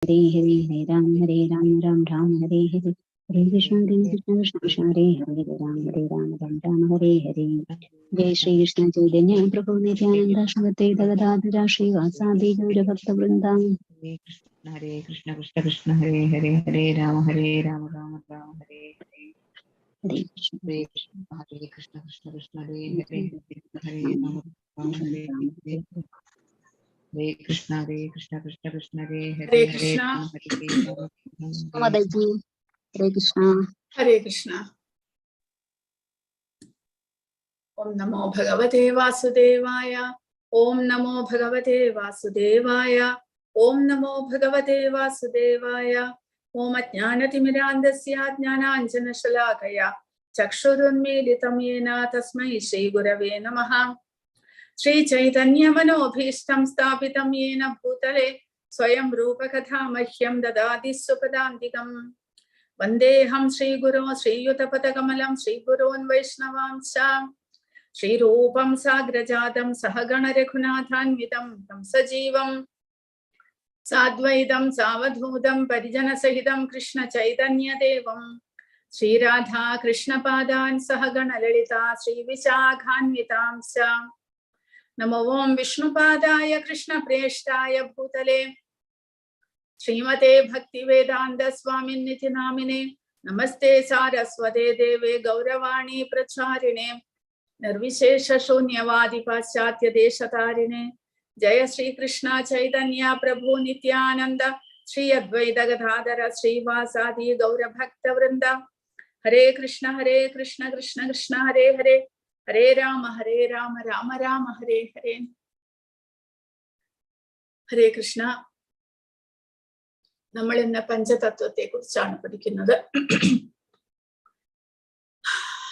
Hare Hare Hare Ram Ram Ram Hare Hare Hare Krishna Krishna Hare Hare Ram Ram Hare Hare. Jai Shri Krishna Chaitanya Prabhu Nityananda Shri Advaita Gadadhara Srivasadi Gaura Bhakta Vrinda. Hare Krishna Krishna Krishna Hare Hare Hare Ram Ram Ram Hare Hare. Hare Krishna Krishna Krishna Krishna Hare Hare Hare Ram Ram Hare Hare. Hare Krishna Krishna Krishna Hare Hare Hare Ram Madaji Hare Krishna. Hare Krishna. Om Namo Bhagavate Vasudevaya. Om Namo Bhagavate Vasudevaya. Om Namo Bhagavate Vasudevaya. Om Ajnanatimidandasya Jnananjanashalakaya Chakshurunmilitam Yena Tasmai Shri Gurave Namaha. Shri Chaitanya Manobhishtam Stapitam Yena Bhutale Swayam Rupa Katha Mahyam Dadadi Supadantikam. Vandeham Shri Guru Shri Yutapatakamalam Shri Gurun Vaishnavam Cha Shri Rupam Sagrajadam Sahagana Raghunathanvitam Tam Sajivam Sadvaidam Savadhudam Parijana Sahidam Krishna Chaitanya Devam Shri Radha Krishna Padan Sahagana Lalita Shri Vishakhanvitam Cha. Namo Om Vishnupadaya Krishna Preshtaya Bhutale Srimate Bhakti Vedanta Swamin Nityanamine Namaste Saraswate Deve Gauravani Pracharine Nirvishesha Shunyavadi Paschatya Deshatarine Jaya Shri Krishna Chaitanya Prabhu Nityananda Shri Advaita Gadadhara Shri Vasadi Gaura Bhakta Vrinda. Hare Krishna Krishna Krishna Hare Hare Hare Rama Rama Rama Hare Hare. Hare Krishna. നമ്മൾ ഇന്ന് പഞ്ചതത്വത്തെ കുറിച്ചാണ് പഠിക്കുന്നത്.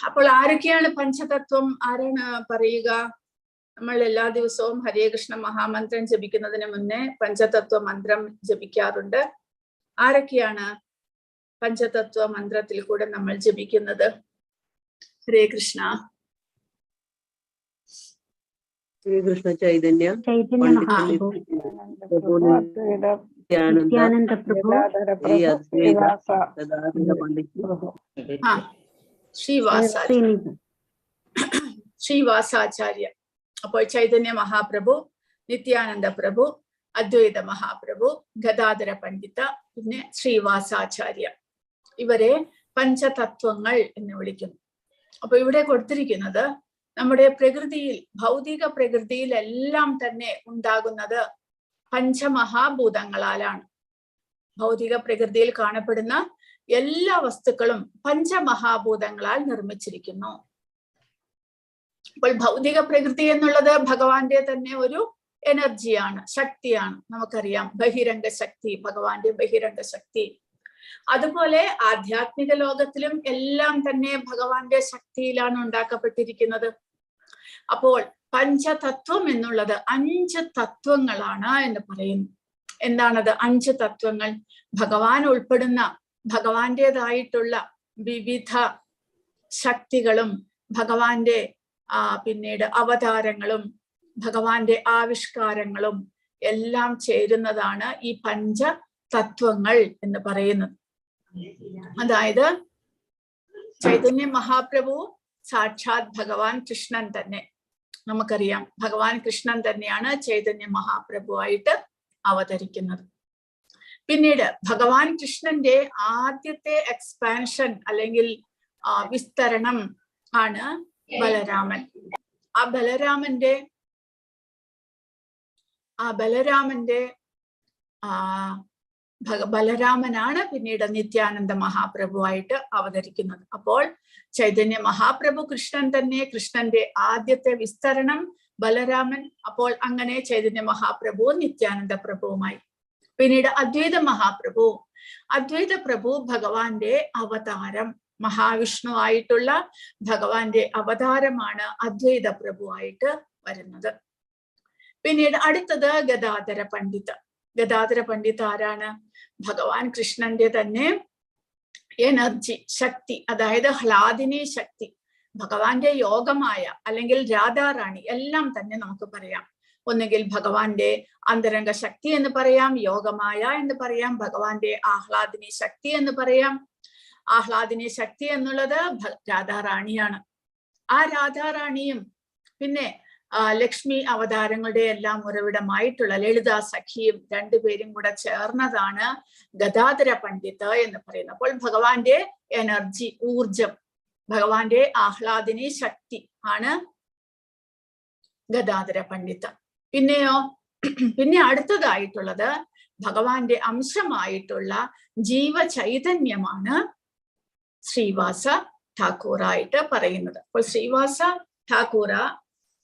അപ്പോൾ ആരൊക്കെയാണ് പഞ്ചതത്വം? ആരാണ് പറയുക? നമ്മൾ എല്ലാ ദിവസവും ഹരേ കൃഷ്ണ മഹാമന്ത്രം ജപിക്കുന്നതിന് മുന്നേ പഞ്ചതത്വ മന്ത്രം ജപിക്കാറുണ്ട്. ആരൊക്കെയാണ് പഞ്ചതത്വ മന്ത്രത്തിൽ കൂടെ നമ്മൾ ജപിക്കുന്നത്? ഹരേ കൃഷ്ണ. Sreekrishna Chaitanya Nityananda Prabhu ശ്രീവാസാചാര്യ. അപ്പോൾ ചൈതന്യ മഹാപ്രഭു, നിത്യാനന്ദ പ്രഭു, അദ്വൈത മഹാപ്രഭു, ഗദാധര പണ്ഡിത, പിന്നെ ശ്രീവാസാചാര്യ. ഇവരെ പഞ്ചതത്വങ്ങൾ എന്ന് വിളിക്കുന്നു. അപ്പൊ ഇവിടെ കൊടുത്തിരിക്കുന്നത് നമ്മുടെ പ്രകൃതിയിൽ, ഭൗതിക പ്രകൃതിയിൽ എല്ലാം തന്നെ ഉണ്ടാകുന്നത് പഞ്ചമഹാഭൂതങ്ങളാലാണ്. ഭൗതിക പ്രകൃതിയിൽ കാണപ്പെടുന്ന എല്ലാ വസ്തുക്കളും പഞ്ചമഹാഭൂതങ്ങളാൽ നിർമ്മിച്ചിരിക്കുന്നു. അപ്പോൾ ഭൗതിക പ്രകൃതി എന്നുള്ളത് ഭഗവാന്റെ തന്നെ ഒരു എനർജിയാണ്, ശക്തിയാണ്. നമുക്കറിയാം ബഹിരംഗ ശക്തി, ഭഗവാന്റെ ബഹിരംഗ ശക്തി. അതുപോലെ ആധ്യാത്മിക ലോകത്തിലും എല്ലാം തന്നെ ഭഗവാന്റെ ശക്തിയിലാണ് ഉണ്ടാക്കപ്പെട്ടിരിക്കുന്നത്. അപ്പോൾ പഞ്ചതത്വം എന്നുള്ളത് 5 തത്വങ്ങളാണ് എന്ന് പറയുന്നു. എന്താണത്? 5 തത്വങ്ങൾ. ഭഗവാൻ ഉൾപ്പെടുന്ന ഭഗവാന്റേതായിട്ടുള്ള വിവിധ ശക്തികളും ഭഗവാന്റെ പിന്നീട് അവതാരങ്ങളും ഭഗവാന്റെ ആവിഷ്കാരങ്ങളും എല്ലാം ചേരുന്നതാണ് ഈ പഞ്ചതത്വങ്ങൾ എന്ന് പറയുന്നത്. അതായത് ചൈതന്യ മഹാപ്രഭു സാക്ഷാത് ഭഗവാൻ കൃഷ്ണൻ തന്നെ. നമുക്കറിയാം ഭഗവാൻ കൃഷ്ണൻ തന്നെയാണ് ചൈതന്യ മഹാപ്രഭുവായിട്ട് അവതരിക്കുന്നത്. പിന്നീട് ഭഗവാൻ കൃഷ്ണന്റെ ആദ്യത്തെ എക്സ്പാൻഷൻ അല്ലെങ്കിൽ വിസ്തരണം ആണ് ബലരാമൻ. ബലരാമനാണ് പിന്നീട് നിത്യാനന്ദ മഹാപ്രഭുവായിട്ട് അവതരിക്കുന്നത്. അപ്പോൾ ചൈതന്യ മഹാപ്രഭു കൃഷ്ണൻ തന്നെ, കൃഷ്ണന്റെ ആദ്യത്തെ വിസ്തരണം ബലരാമൻ. അപ്പോൾ അങ്ങനെ ചൈതന്യ മഹാപ്രഭു നിത്യാനന്ദ പ്രഭുവുമായി. പിന്നീട് അദ്വൈത പ്രഭു ഭഗവാന്റെ അവതാരം, മഹാവിഷ്ണു ആയിട്ടുള്ള ഭഗവാന്റെ അവതാരമാണ് അദ്വൈത പ്രഭുവായിട്ട് വരുന്നത്. പിന്നീട് അടുത്തത് ഗദാധര പണ്ഡിത ആരാണ്? ഭഗവാൻ കൃഷ്ണന്റെ തന്നെ എനർജി, ശക്തി, അതായത് ഹ്ലാദിനി ശക്തി, ഭഗവാന്റെ യോഗമായ അല്ലെങ്കിൽ രാധാറാണി എല്ലാം തന്നെ നമുക്ക് പറയാം. ഒന്നുകിൽ ഭഗവാന്റെ അന്തരംഗ ശക്തി എന്ന് പറയാം, യോഗമായ എന്ന് പറയാം, ഭഗവാന്റെ ആഹ്ലാദിനി ശക്തി എന്ന് പറയാം. ആഹ്ലാദിനി ശക്തി എന്നുള്ളത് രാധാറാണിയാണ്. ആ രാധാറാണിയും പിന്നെ ലക്ഷ്മി അവതാരങ്ങളുടെ എല്ലാം ഉറവിടമായിട്ടുള്ള ലളിതാ സഖിയും രണ്ടുപേരും കൂടെ ചേർന്നതാണ് ഗദാധര പണ്ഡിത് എന്ന് പറയുന്നത്. അപ്പോൾ ഭഗവാന്റെ എനർജി, ഊർജം, ഭഗവാന്റെ ആഹ്ലാദിനി ശക്തി ആണ് ഗദാധര പണ്ഡിത്. പിന്നെയോ പിന്നെ അടുത്തതായിട്ടുള്ളത് ഭഗവാന്റെ അംശമായിട്ടുള്ള ജീവചൈതന്യമാണ് ശ്രീവാസ ഠാക്കൂറായിട്ട് പറയുന്നത്. അപ്പോൾ ശ്രീവാസ ഠാക്കൂറ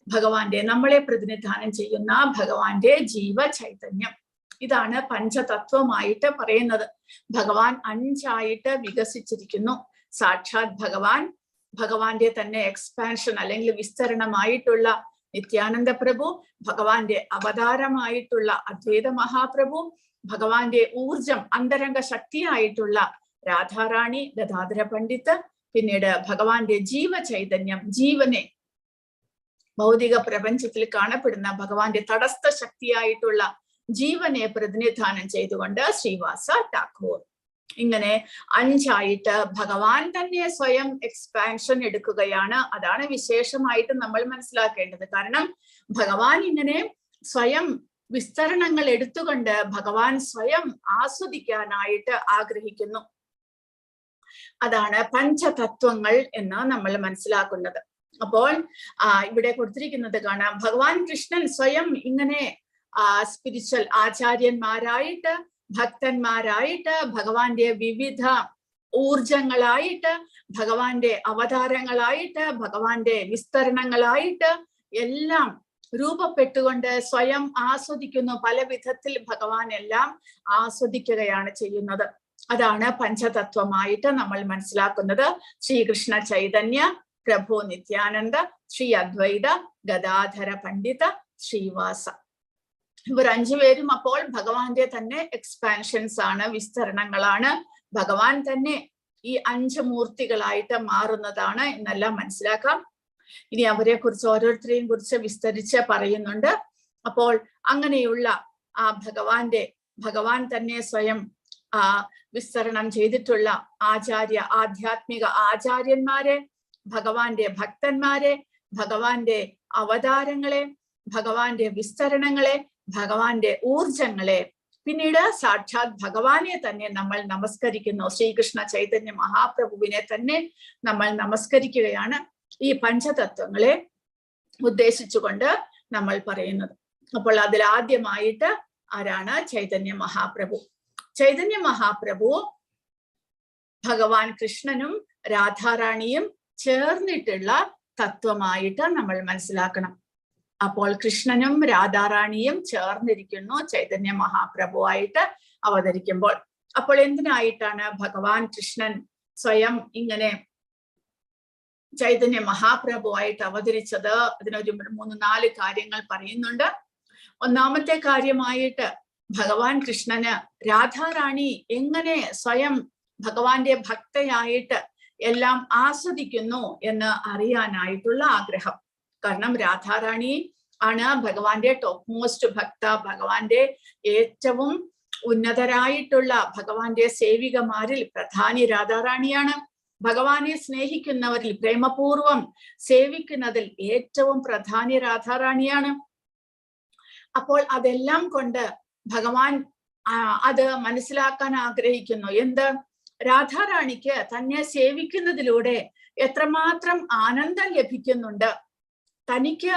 ഭഗവാന്റെ, നമ്മളെ പ്രതിനിധാനം ചെയ്യുന്ന ഭഗവാന്റെ ജീവചൈതന്യം. ഇതാണ് പഞ്ചതത്വമായിട്ട് പറയുന്നത്. ഭഗവാൻ 5ആയിട്ട് വികസിച്ചിരിക്കുന്നു. സാക്ഷാത് ഭഗവാന്റെ തന്നെ എക്സ്പാൻഷൻ അല്ലെങ്കിൽ വിസ്തരണമായിട്ടുള്ള നിത്യാനന്ദ പ്രഭു, ഭഗവാന്റെ അവതാരമായിട്ടുള്ള അദ്വൈത മഹാപ്രഭു, ഭഗവാന്റെ ഊർജം, അന്തരംഗ ശക്തിയായിട്ടുള്ള രാധാറാണി, ഗദാധര പണ്ഡിത്, പിന്നീട് ഭഗവാന്റെ ജീവചൈതന്യം, ജീവനെ ഭൗതിക പ്രപഞ്ചത്തിൽ കാണപ്പെടുന്ന ഭഗവാന്റെ തടസ്ഥ ശക്തിയായിട്ടുള്ള ജീവനെ പ്രതിനിധാനം ചെയ്തുകൊണ്ട് ശ്രീവാസ ഠാക്കൂർ. ഇങ്ങനെ 5ആയിട്ട് ഭഗവാൻ തന്നെ സ്വയം എക്സ്പാൻഷൻ എടുക്കുകയാണ്. അതാണ് വിശേഷമായിട്ട് നമ്മൾ മനസ്സിലാക്കേണ്ടത്. കാരണം ഭഗവാൻ ഇങ്ങനെ സ്വയം വിസ്തരണങ്ങൾ എടുത്തുകൊണ്ട് ഭഗവാൻ സ്വയം ആസ്വദിക്കാനായിട്ട് ആഗ്രഹിക്കുന്നു. അതാണ് പഞ്ചതത്വങ്ങൾ എന്ന് നമ്മൾ മനസ്സിലാക്കുന്നത്. അപ്പോൾ ഇവിടെ കൊടുത്തിരിക്കുന്നത് കാണാം, ഭഗവാൻ കൃഷ്ണൻ സ്വയം ഇങ്ങനെ സ്പിരിച്വൽ ആചാര്യന്മാരായിട്ട്, ഭക്തന്മാരായിട്ട്, ഭഗവാന്റെ വിവിധ ഊർജങ്ങളായിട്ട്, ഭഗവാന്റെ അവതാരങ്ങളായിട്ട്, ഭഗവാന്റെ വിസ്തരണങ്ങളായിട്ട് എല്ലാം രൂപപ്പെട്ടുകൊണ്ട് സ്വയം ആസ്വദിക്കുന്നു. പല വിധത്തിൽ ഭഗവാൻ എല്ലാം ആസ്വദിക്കുകയാണ് ചെയ്യുന്നത്. അതാണ് പഞ്ചതത്വമായിട്ട് നമ്മൾ മനസ്സിലാക്കുന്നത്. ശ്രീകൃഷ്ണ ചൈതന്യ പ്രഭു നിത്യാനന്ദ, ശ്രീ അദ്വൈത, ഗദാധര പണ്ഡിത, ശ്രീവാസ. ഇവർ 5 പേരും അപ്പോൾ ഭഗവാന്റെ തന്നെ എക്സ്പാൻഷൻസ് ആണ്, വിസ്തരണങ്ങളാണ്. ഭഗവാൻ തന്നെ ഈ 5 മൂർത്തികളായിട്ട് മാറുന്നതാണ് എന്നെല്ലാം മനസ്സിലാക്കാം. ഇനി അവരെ കുറിച്ച് ഓരോരുത്തരെയും കുറിച്ച് വിസ്തരിച്ച് പറയുന്നുണ്ട്. അപ്പോൾ അങ്ങനെയുള്ള ആ ഭഗവാൻ തന്നെ സ്വയം വിസ്തരണം ചെയ്തിട്ടുള്ള ആധ്യാത്മിക ആചാര്യന്മാരെ, ഭഗവാന്റെ ഭക്തന്മാരെ, ഭഗവാന്റെ അവതാരങ്ങളെ, ഭഗവാന്റെ വിസ്തരണങ്ങളെ, ഭഗവാന്റെ ഊർജങ്ങളെ, പിന്നീട് സാക്ഷാത് ഭഗവാനെ തന്നെ നമ്മൾ നമസ്കരിക്കുന്നു. ശ്രീകൃഷ്ണ ചൈതന്യ മഹാപ്രഭുവിനെ തന്നെ നമ്മൾ നമസ്കരിക്കുകയാണ് ഈ പഞ്ചതത്വങ്ങളെ ഉദ്ദേശിച്ചുകൊണ്ട് നമ്മൾ പറയുന്നത്. അപ്പോൾ അതിൽ ആദ്യമായിട്ട് ആരാണ്? ചൈതന്യ മഹാപ്രഭു. ചൈതന്യ മഹാപ്രഭു ഭഗവാൻ കൃഷ്ണനും രാധാറാണിയും ചേർന്നിട്ടുള്ള തത്വമായിട്ട് നമ്മൾ മനസ്സിലാക്കണം. അപ്പോൾ കൃഷ്ണനും രാധാറാണിയും ചേർന്നിരിക്കുന്നു ചൈതന്യ മഹാപ്രഭുവായിട്ട് അവതരിക്കുമ്പോൾ. അപ്പോൾ എന്തിനായിട്ടാണ് ഭഗവാൻ കൃഷ്ണൻ സ്വയം ഇങ്ങനെ ചൈതന്യ മഹാപ്രഭുവായിട്ട് അവതരിച്ചത്? അതിനൊരു 3-4 കാര്യങ്ങൾ പറയുന്നുണ്ട്. ഒന്നാമത്തെ കാര്യമായിട്ട് ഭഗവാൻ കൃഷ്ണന് രാധാറാണി എങ്ങനെ സ്വയം ഭഗവാന്റെ ഭക്തയായിട്ട് എല്ലാം ആസ്വദിക്കുന്നു എന്ന് അറിയാനായിട്ടുള്ള ആഗ്രഹം. കാരണം രാധാറാണി ആണ് ഭഗവാന്റെ ടോപ്പ് മോസ്റ്റ് ഭക്ത, ഭഗവാന്റെ ഏറ്റവും ഉന്നതരായിട്ടുള്ള ഭഗവാന്റെ സേവികമാരിൽ പ്രധാനി രാധാറാണിയാണ്. ഭഗവാനെ സ്നേഹിക്കുന്നവരിൽ, പ്രേമപൂർവം സേവിക്കുന്നതിൽ ഏറ്റവും പ്രധാനി രാധാറാണിയാണ്. അപ്പോൾ അതെല്ലാം കൊണ്ട് ഭഗവാൻ അത് മനസ്സിലാക്കാൻ ആഗ്രഹിക്കുന്നു. എന്ത്? രാധാറാണിക്ക് തന്നെ സേവിക്കുന്നതിലൂടെ എത്രമാത്രം ആനന്ദം ലഭിക്കുന്നുണ്ട്, തനിക്ക്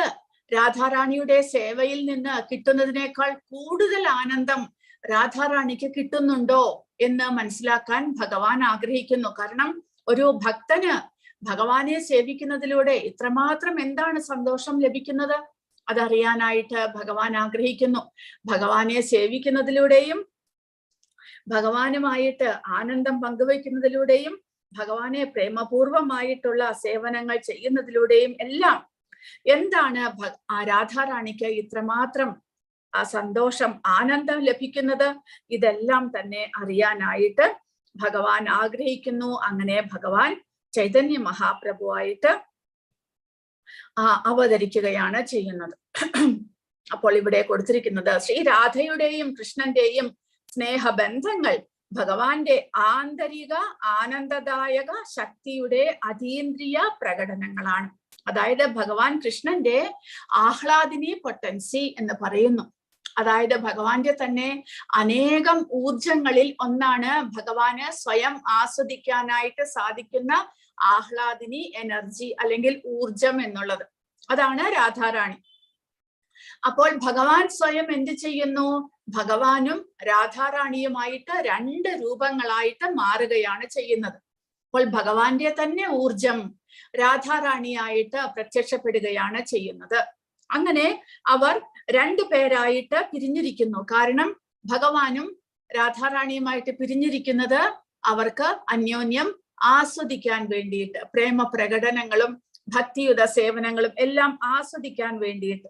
രാധാറാണിയുടെ സേവയിൽ നിന്ന് കിട്ടുന്നതിനേക്കാൾ കൂടുതൽ ആനന്ദം രാധാറാണിക്ക് കിട്ടുന്നുണ്ടോ എന്ന് മനസ്സിലാക്കാൻ ഭഗവാൻ ആഗ്രഹിക്കുന്നു. കാരണം ഒരു ഭക്തന് ഭഗവാനെ സേവിക്കുന്നതിലൂടെ ഇത്രമാത്രം എന്താണ് സന്തോഷം ലഭിക്കുന്നത് അതറിയാനായിട്ട് ഭഗവാൻ ആഗ്രഹിക്കുന്നു. ഭഗവാനെ സേവിക്കുന്നതിലൂടെയും ഭഗവാനുമായിട്ട് ആനന്ദം പങ്കുവയ്ക്കുന്നതിലൂടെയും ഭഗവാനെ പ്രേമപൂർവമായിട്ടുള്ള സേവനങ്ങൾ ചെയ്യുന്നതിലൂടെയും എല്ലാം എന്താണ് രാധാറാണിക്ക് ഇത്രമാത്രം ആ സന്തോഷം, ആനന്ദം ലഭിക്കുന്നത്? ഇതെല്ലാം തന്നെ അറിയാനായിട്ട് ഭഗവാൻ ആഗ്രഹിക്കുന്നു. അങ്ങനെ ഭഗവാൻ ചൈതന്യ മഹാപ്രഭുവായിട്ട് അവതരിക്കുകയാണ് ചെയ്യുന്നത്. അപ്പോൾ ഇവിടെ കൊടുത്തിരിക്കുന്നത് ശ്രീ രാധയുടെയും കൃഷ്ണന്റെയും സ്നേഹബന്ധങ്ങൾ ഭഗവാന്റെ ആന്തരിക ആനന്ദദായക ശക്തിയുടെ അതീന്ദ്രിയ പ്രകടനങ്ങളാണ്. അതായത് ഭഗവാൻ കൃഷ്ണന്റെ ആഹ്ലാദിനി പൊട്ടൻസി എന്ന് പറയുന്നു. അതായത് ഭഗവാന്റെ തന്നെ അനേകം ഊർജങ്ങളിൽ ഒന്നാണ് ഭഗവാന് സ്വയം ആസ്വദിക്കാനായിട്ട് സാധിക്കുന്ന ആഹ്ലാദിനി എനർജി അല്ലെങ്കിൽ ഊർജം എന്നുള്ളത്. അതാണ് രാധാറാണി. അപ്പോൾ ഭഗവാൻ സ്വയം എന്ത് ചെയ്യുന്നു? ഭഗവാനും രാധാറാണിയുമായിട്ട് രണ്ട് രൂപങ്ങളായിട്ട് മാറുകയാണ് ചെയ്യുന്നത്. അപ്പോൾ ഭഗവാന്റെ തന്നെ ഊർജം രാധാറാണിയായിട്ട് പ്രത്യക്ഷപ്പെടുകയാണ് ചെയ്യുന്നത്. അങ്ങനെ അവർ രണ്ടു പേരായിട്ട് പിരിഞ്ഞിരിക്കുന്നു. കാരണം ഭഗവാനും രാധാറാണിയുമായിട്ട് പിരിഞ്ഞിരിക്കുന്നത് അവർക്ക് അന്യോന്യം ആസ്വദിക്കാൻ വേണ്ടിയിട്ട്, പ്രേമ പ്രകടനങ്ങളും ഭക്തിയുത സേവനങ്ങളും എല്ലാം ആസ്വദിക്കാൻ വേണ്ടിയിട്ട്.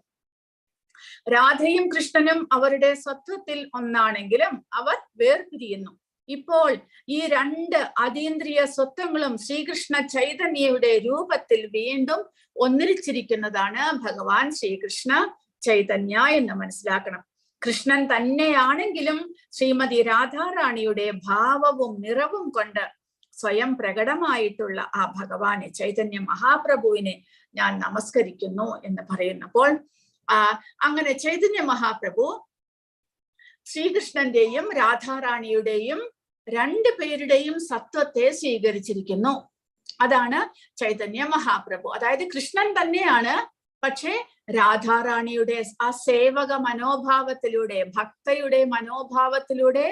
രാധയും കൃഷ്ണനും അവരുടെ സ്വത്വത്തിൽ ഒന്നാണെങ്കിലും അവർ വേർപിരിയുന്നു. ഇപ്പോൾ ഈ രണ്ട് അതീന്ദ്രിയ സ്വത്വങ്ങളും ശ്രീകൃഷ്ണ ചൈതന്യയുടെ രൂപത്തിൽ വീണ്ടും ഒന്നിരിച്ചിരിക്കുന്നതാണ് ഭഗവാൻ ശ്രീകൃഷ്ണ ചൈതന്യ എന്ന് മനസ്സിലാക്കണം. കൃഷ്ണൻ തന്നെയാണെങ്കിലും ശ്രീമതി രാധാറാണിയുടെ ഭാവവും നിറവും കൊണ്ട് സ്വയം പ്രകടമായിട്ടുള്ള ആ ഭഗവാനെ, ചൈതന്യ മഹാപ്രഭുവിനെ ഞാൻ നമസ്കരിക്കുന്നു എന്ന് പറയുന്നപ്പോൾ അങ്ങനെ ചൈതന്യ മഹാപ്രഭു ശ്രീകൃഷ്ണന്റെയും രാധാറാണിയുടെയും രണ്ടു പേരുടെയും സത്വത്തെ സ്വീകരിച്ചിരിക്കുന്നു. അതാണ് ചൈതന്യ മഹാപ്രഭു. അതായത് കൃഷ്ണൻ തന്നെയാണ്, പക്ഷെ രാധാറാണിയുടെ ആ സേവക മനോഭാവത്തിലൂടെ, ഭക്തയുടെ മനോഭാവത്തിലൂടെ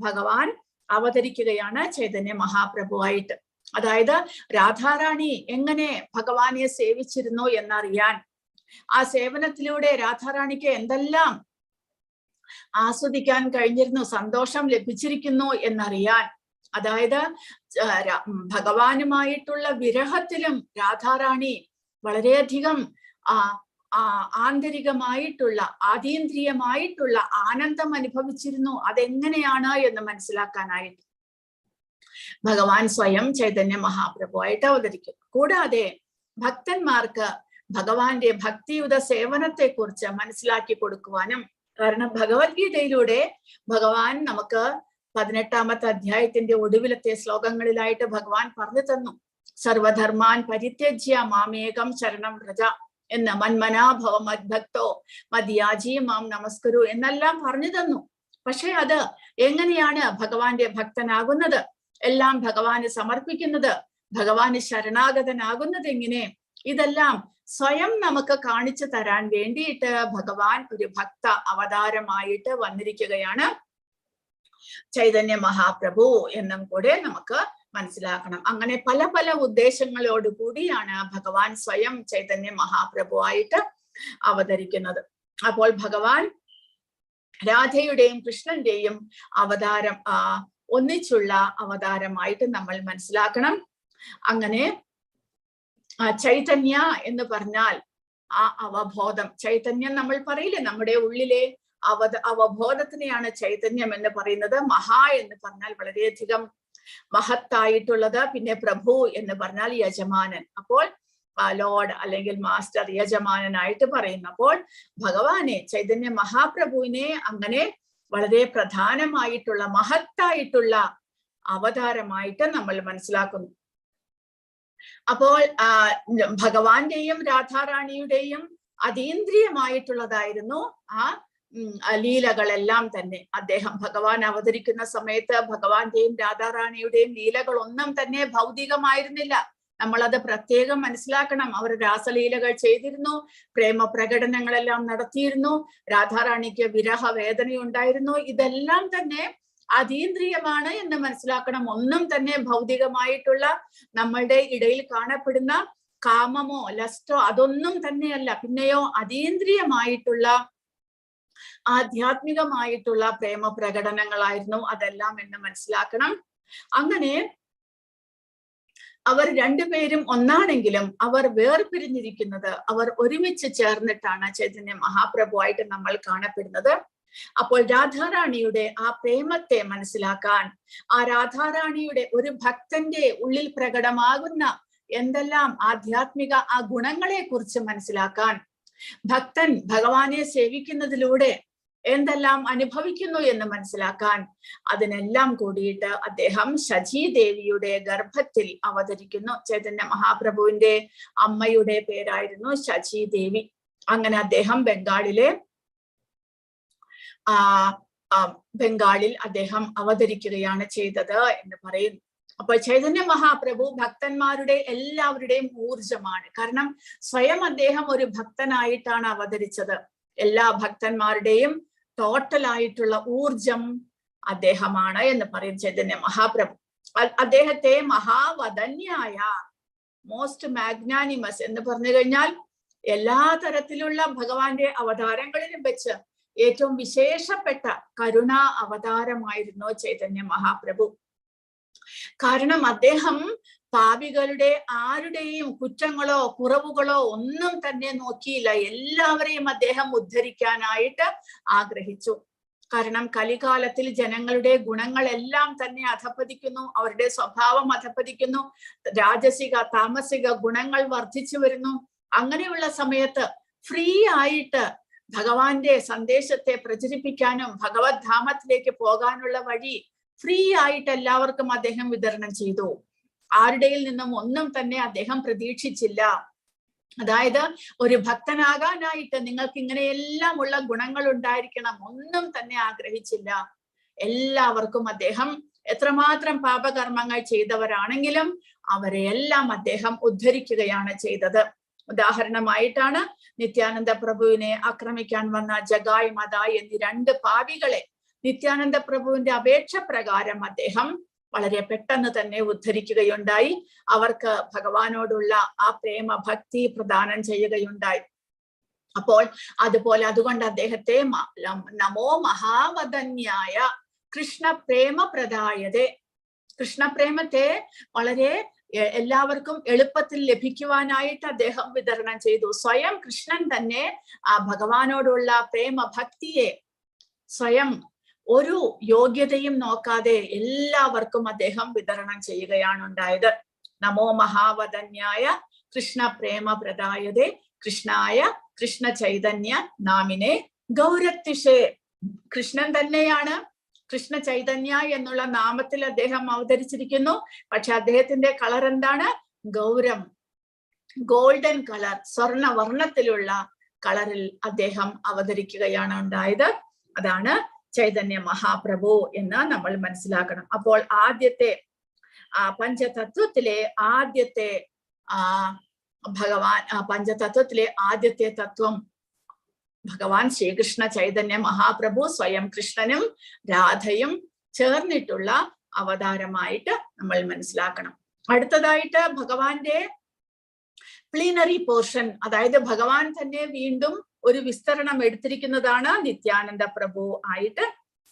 ഭഗവാൻ അവതരിക്കുകയാണ് ചൈതന്യ മഹാപ്രഭുവായിട്ട്. അതായത് രാധാറാണി എങ്ങനെ ഭഗവാനെ സേവിച്ചിരുന്നു എന്നറിയാൻ, ആ സേവനത്തിലൂടെ രാധാറാണിക്ക് എന്തെല്ലാം ആസ്വദിക്കാൻ കഴിഞ്ഞിരുന്നു, സന്തോഷം ലഭിച്ചിരിക്കുന്നു എന്നറിയാൻ, അതായത് ഭഗവാനുമായിട്ടുള്ള വിരഹത്തിലും രാധാറാണി വളരെയധികം ആന്തരികമായിട്ടുള്ള അതീന്ദ്രിയമായിട്ടുള്ള ആനന്ദം അനുഭവിച്ചിരുന്നു. അതെങ്ങനെയാണ് എന്ന് മനസ്സിലാക്കാനായിട്ട് ഭഗവാൻ സ്വയം ചൈതന്യ മഹാപ്രഭുവായിട്ട് അവതരിക്കും. കൂടാതെ ഭക്തന്മാർക്ക് ഭഗവാന്റെ ഭക്തിയുത സേവനത്തെ കുറിച്ച് മനസ്സിലാക്കി കൊടുക്കുവാനും, കാരണം ഭഗവത്ഗീതയിലൂടെ ഭഗവാൻ നമുക്ക് 18ാമത്തെ അധ്യായത്തിന്റെ ഒടുവിലത്തെ ശ്ലോകങ്ങളിലായിട്ട് ഭഗവാൻ പറഞ്ഞു തന്നു, സർവധർമാൻ പരിത്യജ്യ മാമേകം ശരണം വ്രജ എന്ന്, മന്മനാഭവ മദ്ഭക്തോ മദ്യാജി മാം നമസ്കരു എന്നെല്ലാം പറഞ്ഞു തന്നു. പക്ഷെ അത് എങ്ങനെയാണ് ഭഗവാന്റെ ഭക്തനാകുന്നത്, എല്ലാം ഭഗവാന് സമർപ്പിക്കുന്നത്, ഭഗവാന് ശരണാഗതനാകുന്നത് എങ്ങനെ, ഇതെല്ലാം സ്വയം നമുക്ക് കാണിച്ചു തരാൻ വേണ്ടിയിട്ട് ഭഗവാൻ ഒരു ഭക്ത അവതാരമായിട്ട് വന്നിരിക്കുകയാണ് ചൈതന്യ മഹാപ്രഭു എന്നും കൂടെ നമുക്ക് മനസ്സിലാക്കണം. അങ്ങനെ പല പല ഉദ്ദേശങ്ങളോട് കൂടിയാണ് ഭഗവാൻ സ്വയം ചൈതന്യ മഹാപ്രഭു ആയിട്ട് അവതരിക്കുന്നത്. അപ്പോൾ ഭഗവാൻ രാധയുടെയും കൃഷ്ണന്റെയും അവതാരം ഒന്നിച്ചുള്ള അവതാരമായിട്ട് നമ്മൾ മനസ്സിലാക്കണം. അങ്ങനെ ചൈതന്യ എന്ന് പറഞ്ഞാൽ ആ അവബോധം, ചൈതന്യം നമ്മൾ പറയില്ലേ, നമ്മുടെ ഉള്ളിലെ അവബോധത്തിനെയാണ് ചൈതന്യം എന്ന് പറയുന്നത്. മഹാ എന്ന് പറഞ്ഞാൽ വളരെയധികം മഹത്തായിട്ടുള്ളത്, പിന്നെ പ്രഭു എന്ന് പറഞ്ഞാൽ യജമാനൻ. അപ്പോൾ ലോർഡ് അല്ലെങ്കിൽ മാസ്റ്റർ, യജമാനനായിട്ട് പറയുന്നു. അപ്പോൾ ഭഗവാനെ, ചൈതന്യ മഹാപ്രഭുവിനെ അങ്ങനെ വളരെ പ്രധാനമായിട്ടുള്ള മഹത്തായിട്ടുള്ള അവതാരമായിട്ട് നമ്മൾ മനസ്സിലാക്കുന്നു. അപ്പോൾ ഭഗവാന്റെയും രാധാറാണിയുടെയും അതീന്ദ്രിയമായിട്ടുള്ളതായിരുന്നു ആ ലീലകളെല്ലാം തന്നെ. അദ്ദേഹം ഭഗവാൻ അവതരിക്കുന്ന സമയത്ത് ഭഗവാന്റെയും രാധാറാണിയുടെയും ലീലകളൊന്നും തന്നെ ഭൗതികമായിരുന്നില്ല. നമ്മളത് പ്രത്യേകം മനസ്സിലാക്കണം. അവർ രാസലീലകൾ ചെയ്തിരുന്നു, പ്രേമ പ്രകടനങ്ങളെല്ലാം നടത്തിയിരുന്നു, രാധാറാണിക്ക് വിരഹ വേദനയുണ്ടായിരുന്നു. ഇതെല്ലാം തന്നെ അതീന്ദ്രിയമാണ് എന്ന് മനസ്സിലാക്കണം. ഒന്നും തന്നെ ഭൗതികമായിട്ടുള്ള നമ്മളുടെ ഇടയിൽ കാണപ്പെടുന്ന കാമമോ ലസ്റ്റോ അതൊന്നും തന്നെയല്ല. പിന്നെയോ അതീന്ദ്രിയമായിട്ടുള്ള ആധ്യാത്മികമായിട്ടുള്ള പ്രേമ പ്രകടനങ്ങളായിരുന്നു അതെല്ലാം എന്ന് മനസ്സിലാക്കണം. അങ്ങനെ അവർ രണ്ടുപേരും ഒന്നാണെങ്കിലും അവർ വേർപിരിഞ്ഞിരിക്കുന്നത്, അവർ ഒരുമിച്ച് ചേർന്നിട്ടാണ് ചൈതന്യ മഹാപ്രഭുവായിട്ട് നമ്മൾ കാണപ്പെടുന്നത്. അപ്പോൾ രാധാറാണിയുടെ ആ പ്രേമത്തെ മനസ്സിലാക്കാൻ, ആ രാധാറാണിയുടെ ഒരു ഭക്തന്റെ ഉള്ളിൽ പ്രകടമാകുന്ന എന്തെല്ലാം ആധ്യാത്മിക ആ ഗുണങ്ങളെ കുറിച്ച് മനസ്സിലാക്കാൻ, ഭക്തൻ ഭഗവാനെ സേവിക്കുന്നതിലൂടെ എന്തെല്ലാം അനുഭവിക്കുന്നു എന്ന് മനസ്സിലാക്കാൻ അതിനെല്ലാം കൂടിയിട്ട് അദ്ദേഹം ശചീദേവിയുടെ ഗർഭത്തിൽ അവതരിക്കുന്നു. ചൈതന്യ മഹാപ്രഭുവിന്റെ അമ്മയുടെ പേരായിരുന്നു ശചീദേവി. അങ്ങനെ അദ്ദേഹം ബംഗാളിൽ അദ്ദേഹം അവതരിക്കുകയാണ് ചെയ്തത് എന്ന് പറയുന്നു. അപ്പൊ ചൈതന്യ മഹാപ്രഭു ഭക്തന്മാരുടെ എല്ലാവരുടെയും ഊർജമാണ്. കാരണം സ്വയം അദ്ദേഹം ഒരു ഭക്തനായിട്ടാണ് അവതരിച്ചത്. എല്ലാ ഭക്തന്മാരുടെയും ടോട്ടലായിട്ടുള്ള ഊർജം അദ്ദേഹമാണ് എന്ന് പറയും ചൈതന്യ മഹാപ്രഭു. അദ്ദേഹത്തെ മഹാവദന്യായ, മോസ്റ്റ് മാഗ്നാനിമസ് എന്ന് പറഞ്ഞു കഴിഞ്ഞാൽ എല്ലാ തരത്തിലുള്ള ഭഗവാന്റെ അവതാരങ്ങളിലും വെച്ച് ഏറ്റവും വിശേഷപ്പെട്ട കരുണാ അവതാരമായിരുന്നു ചൈതന്യ മഹാപ്രഭു. കാരണം അദ്ദേഹം പാപികളുടെ ആരുടെയും കുറ്റങ്ങളോ കുറവുകളോ ഒന്നും തന്നെ നോക്കിയില്ല. എല്ലാവരെയും അദ്ദേഹം ഉദ്ധരിക്കാനായിട്ട് ആഗ്രഹിച്ചു. കാരണം കലികാലത്തിൽ ജനങ്ങളുടെ ഗുണങ്ങളെല്ലാം തന്നെ അധപ്പതിക്കുന്നു, അവരുടെ സ്വഭാവം അധപ്പതിക്കുന്നു, രാജസിക താമസിക ഗുണങ്ങൾ വർദ്ധിച്ചു വരുന്നു. അങ്ങനെയുള്ള സമയത്ത് ഫ്രീ ആയിട്ട് ഭഗവാന്റെ സന്ദേശത്തെ പ്രചരിപ്പിക്കാനും ഭഗവത് ധാമത്തിലേക്ക് പോകാനുള്ള വഴി ഫ്രീ ആയിട്ട് എല്ലാവർക്കും അദ്ദേഹം വിതരണം ചെയ്തു. ആരുടെയിൽ നിന്നും ഒന്നും തന്നെ അദ്ദേഹം പ്രതീക്ഷിച്ചില്ല. അതായത് ഒരു ഭക്തനാകാനായിട്ട് നിങ്ങൾക്ക് ഇങ്ങനെയെല്ലാം ഉള്ള ഗുണങ്ങൾ ഉണ്ടായിരിക്കണം, ഒന്നും തന്നെ ആഗ്രഹിച്ചില്ല. എല്ലാവർക്കും അദ്ദേഹം എത്രമാത്രം പാപകർമ്മങ്ങൾ ചെയ്തവരാണെങ്കിലും അവരെയെല്ലാം അദ്ദേഹം ഉദ്ധരിക്കുകയാണ് ചെയ്തത്. ഉദാഹരണമായിട്ടാണ് നിത്യാനന്ദ പ്രഭുവിനെ ആക്രമിക്കാൻ വന്ന ജഗായ് മതായ് എന്നീ 2 പാപികളെ നിത്യാനന്ദ പ്രഭുവിന്റെ അപേക്ഷ പ്രകാരം അദ്ദേഹം വളരെ പെട്ടെന്ന് തന്നെ ഉദ്ധരിക്കുകയുണ്ടായി. അവർക്ക് ഭഗവാനോടുള്ള ആ പ്രേമ ഭക്തി പ്രദാനം ചെയ്യുകയുണ്ടായി. അപ്പോൾ അതുകൊണ്ട് അദ്ദേഹത്തെ നമോ മഹാവദന്യായ കൃഷ്ണ പ്രേമ പ്രദായതേ, കൃഷ്ണപ്രേമത്തെ വളരെ എല്ലാവർക്കും എളുപ്പത്തിൽ ലഭിക്കുവാനായിട്ട് അദ്ദേഹം വിതരണം ചെയ്തു. സ്വയം കൃഷ്ണൻ തന്നെ ആ ഭഗവാനോടുള്ള പ്രേമ ഭക്തിയെ സ്വയം ഒരു യോഗ്യതയും നോക്കാതെ എല്ലാവർക്കും അദ്ദേഹം വിതരണം ചെയ്യുകയാണ് ഉണ്ടായത്. നമോ മഹാവദന്യായ കൃഷ്ണ പ്രേമ പ്രദായതേ കൃഷ്ണായ കൃഷ്ണ ചൈതന്യ നാമിനെ ഗൗരത്തിഷേ. കൃഷ്ണൻ തന്നെയാണ് കൃഷ്ണ ചൈതന്യ എന്നുള്ള നാമത്തിൽ അദ്ദേഹം അവതരിച്ചിരിക്കുന്നു. പക്ഷെ അദ്ദേഹത്തിന്റെ കളർ എന്താണ്? ഗൗരം, ഗോൾഡൻ കളർ, സ്വർണവർണ്ണത്തിലുള്ള കളറിൽ അദ്ദേഹം അവതരിക്കുകയാണ് ഉണ്ടായത്. അതാണ് ചൈതന്യ മഹാപ്രഭു എന്ന് നമ്മൾ മനസ്സിലാക്കണം. അപ്പോൾ ആദ്യത്തെ പഞ്ചതത്വത്തിലെ ആദ്യത്തെ പഞ്ചതത്വത്തിലെ ആദ്യത്തെ തത്വം ഭഗവാൻ ശ്രീകൃഷ്ണ ചൈതന്യ മഹാപ്രഭു സ്വയം കൃഷ്ണനും രാധയും ചേർന്നിട്ടുള്ള അവതാരമായിട്ട് നമ്മൾ മനസ്സിലാക്കണം. അടുത്തതായിട്ട് ഭഗവാന്റെ പ്ലീനറി പോർഷൻ, അതായത് ഭഗവാൻ തന്നെ വീണ്ടും ഒരു വിസ്തരണം എടുത്തിരിക്കുന്നതാണ് നിത്യാനന്ദ പ്രഭു ആയിട്ട്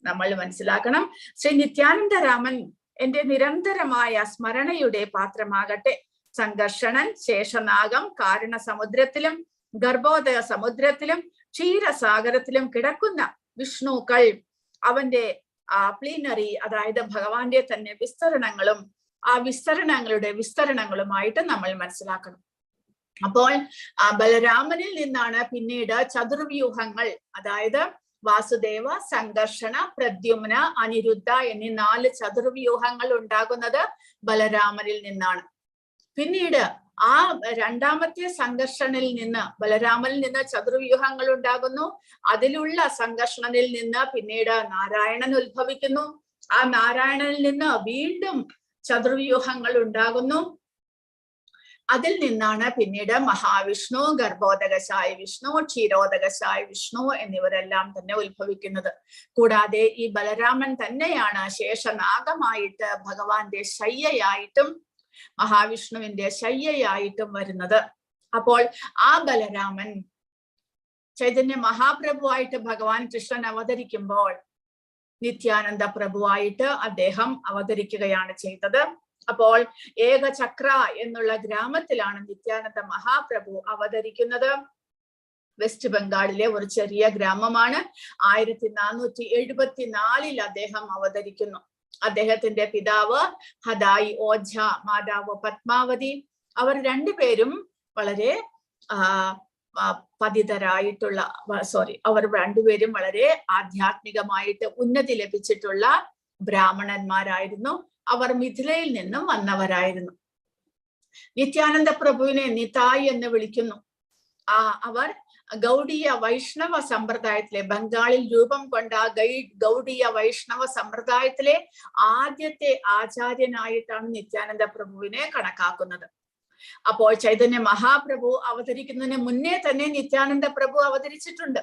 നമ്മൾ മനസ്സിലാക്കണം. ശ്രീ നിത്യാനന്ദരാമൻ എന്റെ നിരന്തരമായ സ്മരണയുടെ പാത്രമാകട്ടെ. സംഘർഷണൻ ശേഷനാഗം കാരണ സമുദ്രത്തിലും ഗർഭോദയ സമുദ്രത്തിലും ക്ഷീരസാഗരത്തിലും കിടക്കുന്ന വിഷ്ണുക്കൾ അവന്റെ പ്ലീനറി, അതായത് ഭഗവാന്റെ തന്നെ വിസ്തരണങ്ങളും ആ വിസ്തരണങ്ങളുമായിട്ട് നമ്മൾ മനസ്സിലാക്കണം. അപ്പോൾ ബലരാമനിൽ നിന്നാണ് പിന്നീട് ചതുർവ്യൂഹങ്ങൾ, അതായത് വാസുദേവ, സംഘർഷണ, പ്രദ്യുമ്ന, അനിരുദ്ധ എന്നീ 4 ചതുർവ്യൂഹങ്ങൾ ഉണ്ടാകുന്നത് ബലരാമനിൽ നിന്നാണ്. പിന്നീട് ആ രണ്ടാമത്തെ സംഘർഷണിൽ നിന്ന് ബലരാമനിൽ നിന്ന് ചതുർവ്യൂഹങ്ങൾ ഉണ്ടാകുന്നു. അതിലുള്ള സംഘർഷണിൽ നിന്ന് പിന്നീട് നാരായണൻ ഉത്ഭവിക്കുന്നു. ആ നാരായണനിൽ നിന്ന് വീണ്ടും ചതുർവ്യൂഹങ്ങൾ ഉണ്ടാകുന്നു. അതിൽ നിന്നാണ് പിന്നീട് മഹാവിഷ്ണു, ഗർഭോദകശായ വിഷ്ണു, ക്ഷീരോദകശായ വിഷ്ണു എന്നിവരെല്ലാം തന്നെ ഉത്ഭവിക്കുന്നത്. കൂടാതെ ഈ ബലരാമൻ തന്നെയാണ് ശേഷനാഗമായിട്ട് ഭഗവാന്റെ ശയ്യയായിട്ടും മഹാവിഷ്ണുവിന്റെ ശയ്യയായിട്ടും വരുന്നത്. അപ്പോൾ ആ ബലരാമൻ ചൈതന്യ മഹാപ്രഭുവായിട്ട് ഭഗവാൻ കൃഷ്ണൻ അവതരിക്കുമ്പോൾ നിത്യാനന്ദ പ്രഭുവായിട്ട് അദ്ദേഹം അവതരിക്കുകയാണ് ചെയ്തത്. അപ്പോൾ ഏകചക്ര എന്നുള്ള ഗ്രാമത്തിലാണ് നിത്യാനന്ദ മഹാപ്രഭു അവതരിക്കുന്നത്. വെസ്റ്റ് ബംഗാളിലെ ഒരു ചെറിയ ഗ്രാമമാണ്. 1474 അദ്ദേഹം അവതരിക്കുന്നു. അദ്ദേഹത്തിന്റെ പിതാവ് ഹദായി ഓഝ, മാതാവ് പത്മാവതി, അവർ 2 പേരും വളരെ പതിതരായിട്ടുള്ള അവർ രണ്ടുപേരും വളരെ ആധ്യാത്മികമായിട്ട് ഉന്നതി ലഭിച്ചിട്ടുള്ള ബ്രാഹ്മണന്മാരായിരുന്നു. അവർ മിഥിലയിൽ നിന്നും വന്നവരായിരുന്നു. നിത്യാനന്ദ പ്രഭുവിനെ നിതായ് എന്ന് വിളിക്കുന്നു. അവർ ഗൗഡീയ വൈഷ്ണവ സമ്പ്രദായത്തിലെ, ബംഗാളിൽ രൂപം കൊണ്ട ഗൗഡീയ വൈഷ്ണവ സമ്പ്രദായത്തിലെ ആദ്യത്തെ ആചാര്യനായിട്ടാണ് നിത്യാനന്ദ പ്രഭുവിനെ കണക്കാക്കുന്നത്. അപ്പോൾ ചൈതന്യ മഹാപ്രഭു അവതരിക്കുന്നതിന് മുന്നേ തന്നെ നിത്യാനന്ദ പ്രഭു അവതരിച്ചിട്ടുണ്ട്.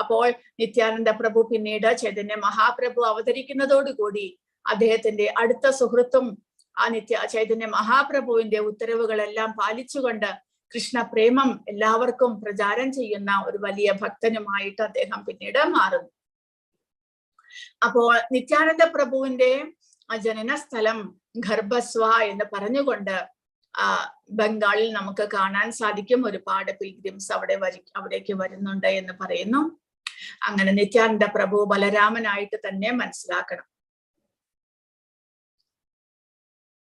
അപ്പോൾ നിത്യാനന്ദ പ്രഭു പിന്നീട് ചൈതന്യ മഹാപ്രഭു അവതരിക്കുന്നതോടുകൂടി അദ്ദേഹത്തിന്റെ അടുത്ത സുഹൃത്തും ചൈതന്യ മഹാപ്രഭുവിന്റെ ഉത്തരവുകളെല്ലാം പാലിച്ചുകൊണ്ട് കൃഷ്ണപ്രേമം എല്ലാവർക്കും പ്രചാരം ചെയ്യുന്ന ഒരു വലിയ ഭക്തനുമായിട്ട് അദ്ദേഹം പിന്നീട് മാറുന്നു. അപ്പോൾ നിത്യാനന്ദ പ്രഭുവിന്റെ ജനന സ്ഥലം ഗർഭസ്വ എന്ന് പറഞ്ഞുകൊണ്ട് ബംഗാളിൽ നമുക്ക് കാണാൻ സാധിക്കും. ഒരുപാട് പിൽഗ്രിംസ് അവിടേക്ക് വരുന്നുണ്ട് എന്ന് പറയുന്നു. അങ്ങനെ നിത്യാനന്ദ പ്രഭു ബലരാമനായിട്ട് തന്നെ മനസ്സിലാക്കണം.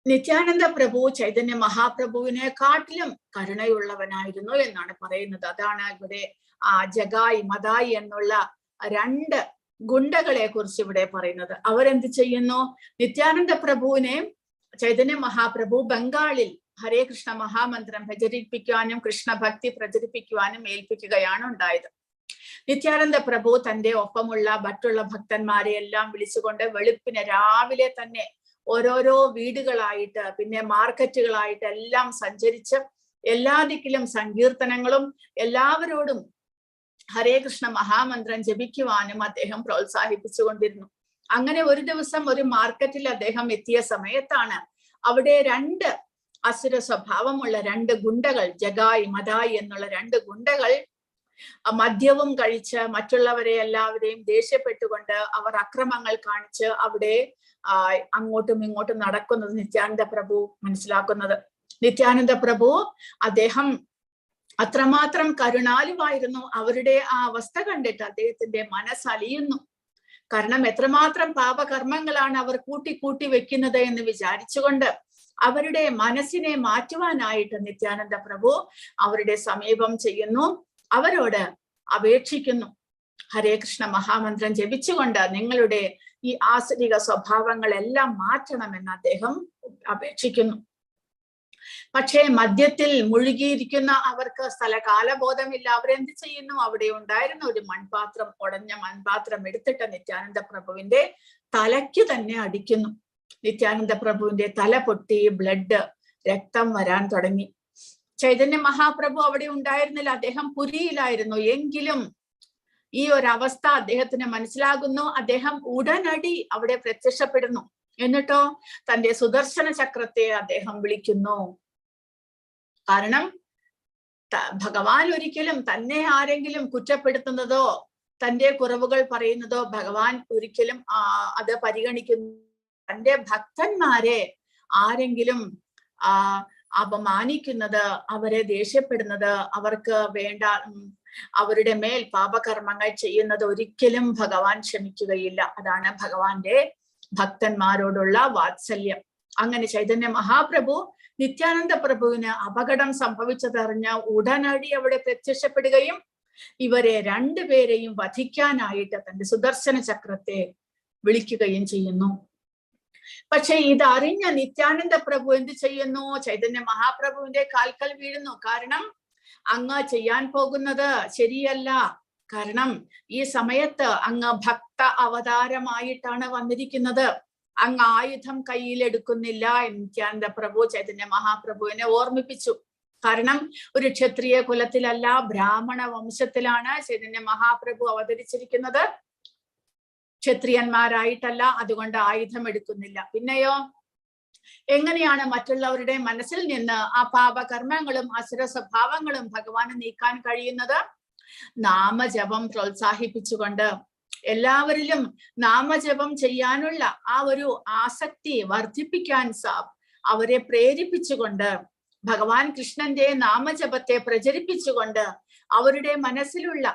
നിത്യാനന്ദ പ്രഭു ചൈതന്യ മഹാപ്രഭുവിനെക്കാട്ടിലും കരുണയുള്ളവനായിരുന്നു എന്നാണ് പറയുന്നത്. അതാണ് ഇവിടെ ജഗായ് മതായ് എന്നുള്ള രണ്ട് ഗുണ്ടകളെ കുറിച്ച് ഇവിടെ പറയുന്നത്. അവരെന്ത് ചെയ്യുന്നു? നിത്യാനന്ദ പ്രഭുവിനെ ചൈതന്യ മഹാപ്രഭു ബംഗാളിൽ ഹരേ കൃഷ്ണ മഹാമന്ത്രം പ്രചരിപ്പിക്കുവാനും കൃഷ്ണഭക്തി പ്രചരിപ്പിക്കുവാനും ഏൽപ്പിക്കുകയാണ് ഉണ്ടായത്. നിത്യാനന്ദ പ്രഭു തന്റെ ഒപ്പമുള്ള മറ്റുള്ള ഭക്തന്മാരെ എല്ലാം വിളിച്ചുകൊണ്ട് വെളുപ്പിന് രാവിലെ തന്നെ ഓരോരോ വീടുകളായിട്ട് പിന്നെ മാർക്കറ്റുകളായിട്ട് എല്ലാം സഞ്ചരിച്ച് എല്ലാ ദിക്കിലും സങ്കീർത്തനങ്ങളും എല്ലാവരോടും ഹരേ കൃഷ്ണ മഹാമന്ത്രം ജപിക്കുവാനും അദ്ദേഹം പ്രോത്സാഹിപ്പിച്ചുകൊണ്ടിരുന്നു. അങ്ങനെ ഒരു ദിവസം ഒരു മാർക്കറ്റിൽ അദ്ദേഹം എത്തിയ സമയത്താണ് അവിടെ രണ്ട് അസുര സ്വഭാവമുള്ള രണ്ട് ഗുണ്ടകൾ, ജഗായ് മതായ് എന്നുള്ള രണ്ട് ഗുണ്ടകൾ മദ്യവും കഴിച്ച് മറ്റുള്ളവരെ എല്ലാവരെയും ദേഷ്യപ്പെട്ടുകൊണ്ട് അവർ അക്രമങ്ങൾ കാണിച്ച് അവിടെ അങ്ങോട്ടും ഇങ്ങോട്ടും നടക്കുന്നത് നിത്യാനന്ദ പ്രഭു മനസ്സിലാക്കുന്നത്. നിത്യാനന്ദ പ്രഭു അദ്ദേഹം അത്രമാത്രം കരുണാലുവായിരുന്നു. അവരുടെ ആ അവസ്ഥ കണ്ടിട്ട് അദ്ദേഹത്തിന്റെ മനസ്സലിയുന്നു. കാരണം എത്രമാത്രം പാപകർമ്മങ്ങളാണ് അവർ കൂട്ടി വെക്കുന്നത് എന്ന് വിചാരിച്ചുകൊണ്ട് അവരുടെ മനസ്സിനെ മാറ്റുവാനായിട്ട് നിത്യാനന്ദ പ്രഭു അവരുടെ സമീപം ചെയ്യുന്നു. അവരോട് അപേക്ഷിക്കുന്നു, ഹരേ കൃഷ്ണ മഹാമന്ത്രം ജപിച്ചുകൊണ്ട് നിങ്ങളുടെ ഈ ആസുരിക സ്വഭാവങ്ങളെല്ലാം മാറ്റണമെന്ന് അദ്ദേഹം അപേക്ഷിക്കുന്നു. പക്ഷേ മദ്യത്തിൽ മുഴുകിയിരിക്കുന്ന അവർക്ക് സ്ഥലകാലബോധമില്ല. അവരെന്ത് ചെയ്യുന്നു? അവിടെ ഉണ്ടായിരുന്ന ഒരു മൺപാത്രം, ഉടഞ്ഞ മൺപാത്രം എടുത്തിട്ട് നിത്യാനന്ദ പ്രഭുവിന്റെ തലയ്ക്ക് തന്നെ അടിക്കുന്നു. നിത്യാനന്ദ പ്രഭുവിന്റെ തല പൊട്ടി ബ്ലഡ്, രക്തം വരാൻ തുടങ്ങി. ചൈതന്യ മഹാപ്രഭു അവിടെ ഉണ്ടായിരുന്നില്ല, അദ്ദേഹം പുരിയിലായിരുന്നു. എങ്കിലും ഈ ഒരു അവസ്ഥ അദ്ദേഹത്തിന് മനസ്സിലാകുന്നു. അദ്ദേഹം ഉടനടി അവിടെ പ്രത്യക്ഷപ്പെടുന്നു. എന്നിട്ടോ തന്റെ സുദർശന ചക്രത്തെ അദ്ദേഹം വിളിക്കുന്നു. കാരണം ഭഗവാൻ ഒരിക്കലും തന്നെ ആരെങ്കിലും കുറ്റപ്പെടുത്തുന്നതോ തന്റെ കുറവുകൾ പറയുന്നതോ ഭഗവാൻ ഒരിക്കലും അത് പരിഗണിക്കുന്നു. തന്റെ ഭക്തന്മാരെ ആരെങ്കിലും അപമാനിക്കുന്നത്, അവരെ ദേഷ്യപ്പെടുന്നത്, അവർക്ക് വേണ്ട അവരുടെ മേൽ പാപകർമ്മങ്ങൾ ചെയ്യുന്നത് ഒരിക്കലും ഭഗവാൻ ക്ഷമിക്കുകയില്ല. അതാണ് ഭഗവാന്റെ ഭക്തന്മാരോടുള്ള വാത്സല്യം. അങ്ങനെ ചൈതന്യ മഹാപ്രഭു നിത്യാനന്ദ പ്രഭുവിന് അപകടം സംഭവിച്ചതറിഞ്ഞ ഉടനടി അവിടെ പ്രത്യക്ഷപ്പെടുകയും ഇവരെ രണ്ടുപേരെയും വധിക്കാനായിട്ട് തന്റെ സുദർശന ചക്രത്തെ വിളിക്കുകയും ചെയ്യുന്നു. പക്ഷെ ഇതറിഞ്ഞ നിത്യാനന്ദ പ്രഭു എന്ത് ചെയ്യുന്നു? ചൈതന്യ മഹാപ്രഭുവിന്റെ കാൽക്കൽ വീഴുന്നു. കാരണം അങ്ങ് ചെയ്യാൻ പോകുന്നത് ശരിയല്ല. കാരണം ഈ സമയത്ത് അങ്ങ് ഭക്ത അവതാരമായിട്ടാണ് വന്നിരിക്കുന്നത്. അങ്ങ് ആയുധം കയ്യിലെടുക്കുന്നില്ല. നിത്യാനന്ദ പ്രഭു ചൈതന്യ മഹാപ്രഭുവിനെ ഓർമ്മിപ്പിച്ചു. കാരണം ഒരു ക്ഷത്രിയ കുലത്തിലല്ല, ബ്രാഹ്മണ വംശത്തിലാണ് ചൈതന്യ മഹാപ്രഭു അവതരിച്ചിരിക്കുന്നത്. ക്ഷത്രിയന്മാരായിട്ടല്ല, അതുകൊണ്ട് ആയുധം എടുക്കുന്നില്ല. പിന്നെയോ എങ്ങനെയാണ് മറ്റുള്ളവരുടെ മനസ്സിൽ നിന്ന് ആ പാപകർമ്മങ്ങളും അസുര സ്വഭാവങ്ങളും ഭഗവാന് നീക്കാൻ കഴിയുന്നത്? നാമജപം പ്രോത്സാഹിപ്പിച്ചുകൊണ്ട്, എല്ലാവരിലും നാമജപം ചെയ്യാനുള്ള ആ ഒരു ആസക്തി വർദ്ധിപ്പിക്കാൻ അവരെ പ്രേരിപ്പിച്ചുകൊണ്ട്, ഭഗവാൻ കൃഷ്ണന്റെ നാമജപത്തെ പ്രചരിപ്പിച്ചുകൊണ്ട് അവരുടെ മനസ്സിലുള്ള,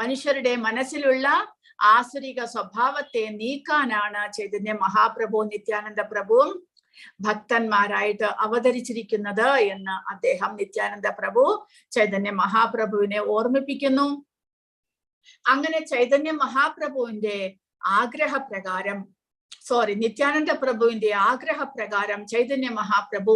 മനുഷ്യരുടെ മനസ്സിലുള്ള ആസുരിക സ്വഭാവത്തെ നീക്കാനാണ് ചൈതന്യ മഹാപ്രഭു നിത്യാനന്ദ പ്രഭുവും ഭക്തന്മാരായിട്ട് അവതരിച്ചിരിക്കുന്നത് എന്ന് അദ്ദേഹം നിത്യാനന്ദ പ്രഭു ചൈതന്യ മഹാപ്രഭുവിനെ ഓർമ്മിപ്പിക്കുന്നു. അങ്ങനെ ചൈതന്യ മഹാപ്രഭുവിന്റെ ആഗ്രഹപ്രകാരം നിത്യാനന്ദ പ്രഭുവിന്റെ ആഗ്രഹപ്രകാരം ചൈതന്യ മഹാപ്രഭു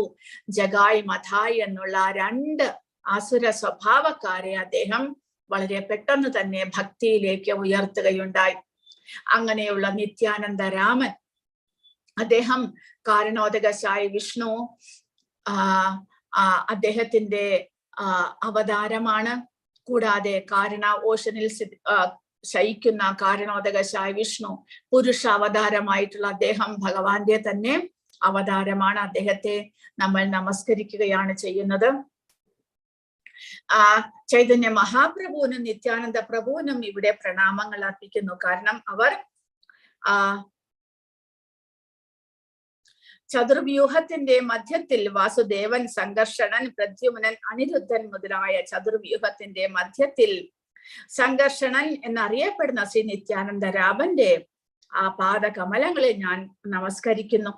ജഗായ് മഥായ് എന്നുള്ള 2 ആസുര സ്വഭാവക്കാരെ അദ്ദേഹം വളരെ പെട്ടെന്ന് തന്നെ ഭക്തിയിലേക്ക് ഉയർത്തുകയുണ്ടായി. അങ്ങനെയുള്ള നിത്യാനന്ദ രാമൻ അദ്ദേഹം കാരണോദകശായി വിഷ്ണു അദ്ദേഹത്തിന്റെ അവതാരമാണ്. കൂടാതെ ഓഷനിൽ ശയിക്കുന്ന കാരണോദകശായ വിഷ്ണു പുരുഷ അവതാരമായിട്ടുള്ള അദ്ദേഹം ഭഗവാന്റെ തന്നെ അവതാരമാണ്. അദ്ദേഹത്തെ നമ്മൾ നമസ്കരിക്കുകയാണ് ചെയ്യുന്നത്. ചൈതന്യ മഹാപ്രഭുവിനും നിത്യാനന്ദ പ്രഭുവിനും ഇവിടെ പ്രണാമങ്ങൾ അർപ്പിക്കുന്നു. കാരണം അവർ ചതുർവ്യൂഹത്തിന്റെ മധ്യത്തിൽ വാസുദേവൻ, സംഘർഷണൻ, പ്രദ്യുമ്നൻ, അനിരുദ്ധൻ മുതലായ ചതുർവ്യൂഹത്തിന്റെ മധ്യത്തിൽ സംഘർഷണൻ എന്നറിയപ്പെടുന്ന ശ്രീ നിത്യാനന്ദ രാമന്റെ പാദകമലങ്ങളിൽ ഞാൻ നമസ്കരിക്കുന്നു.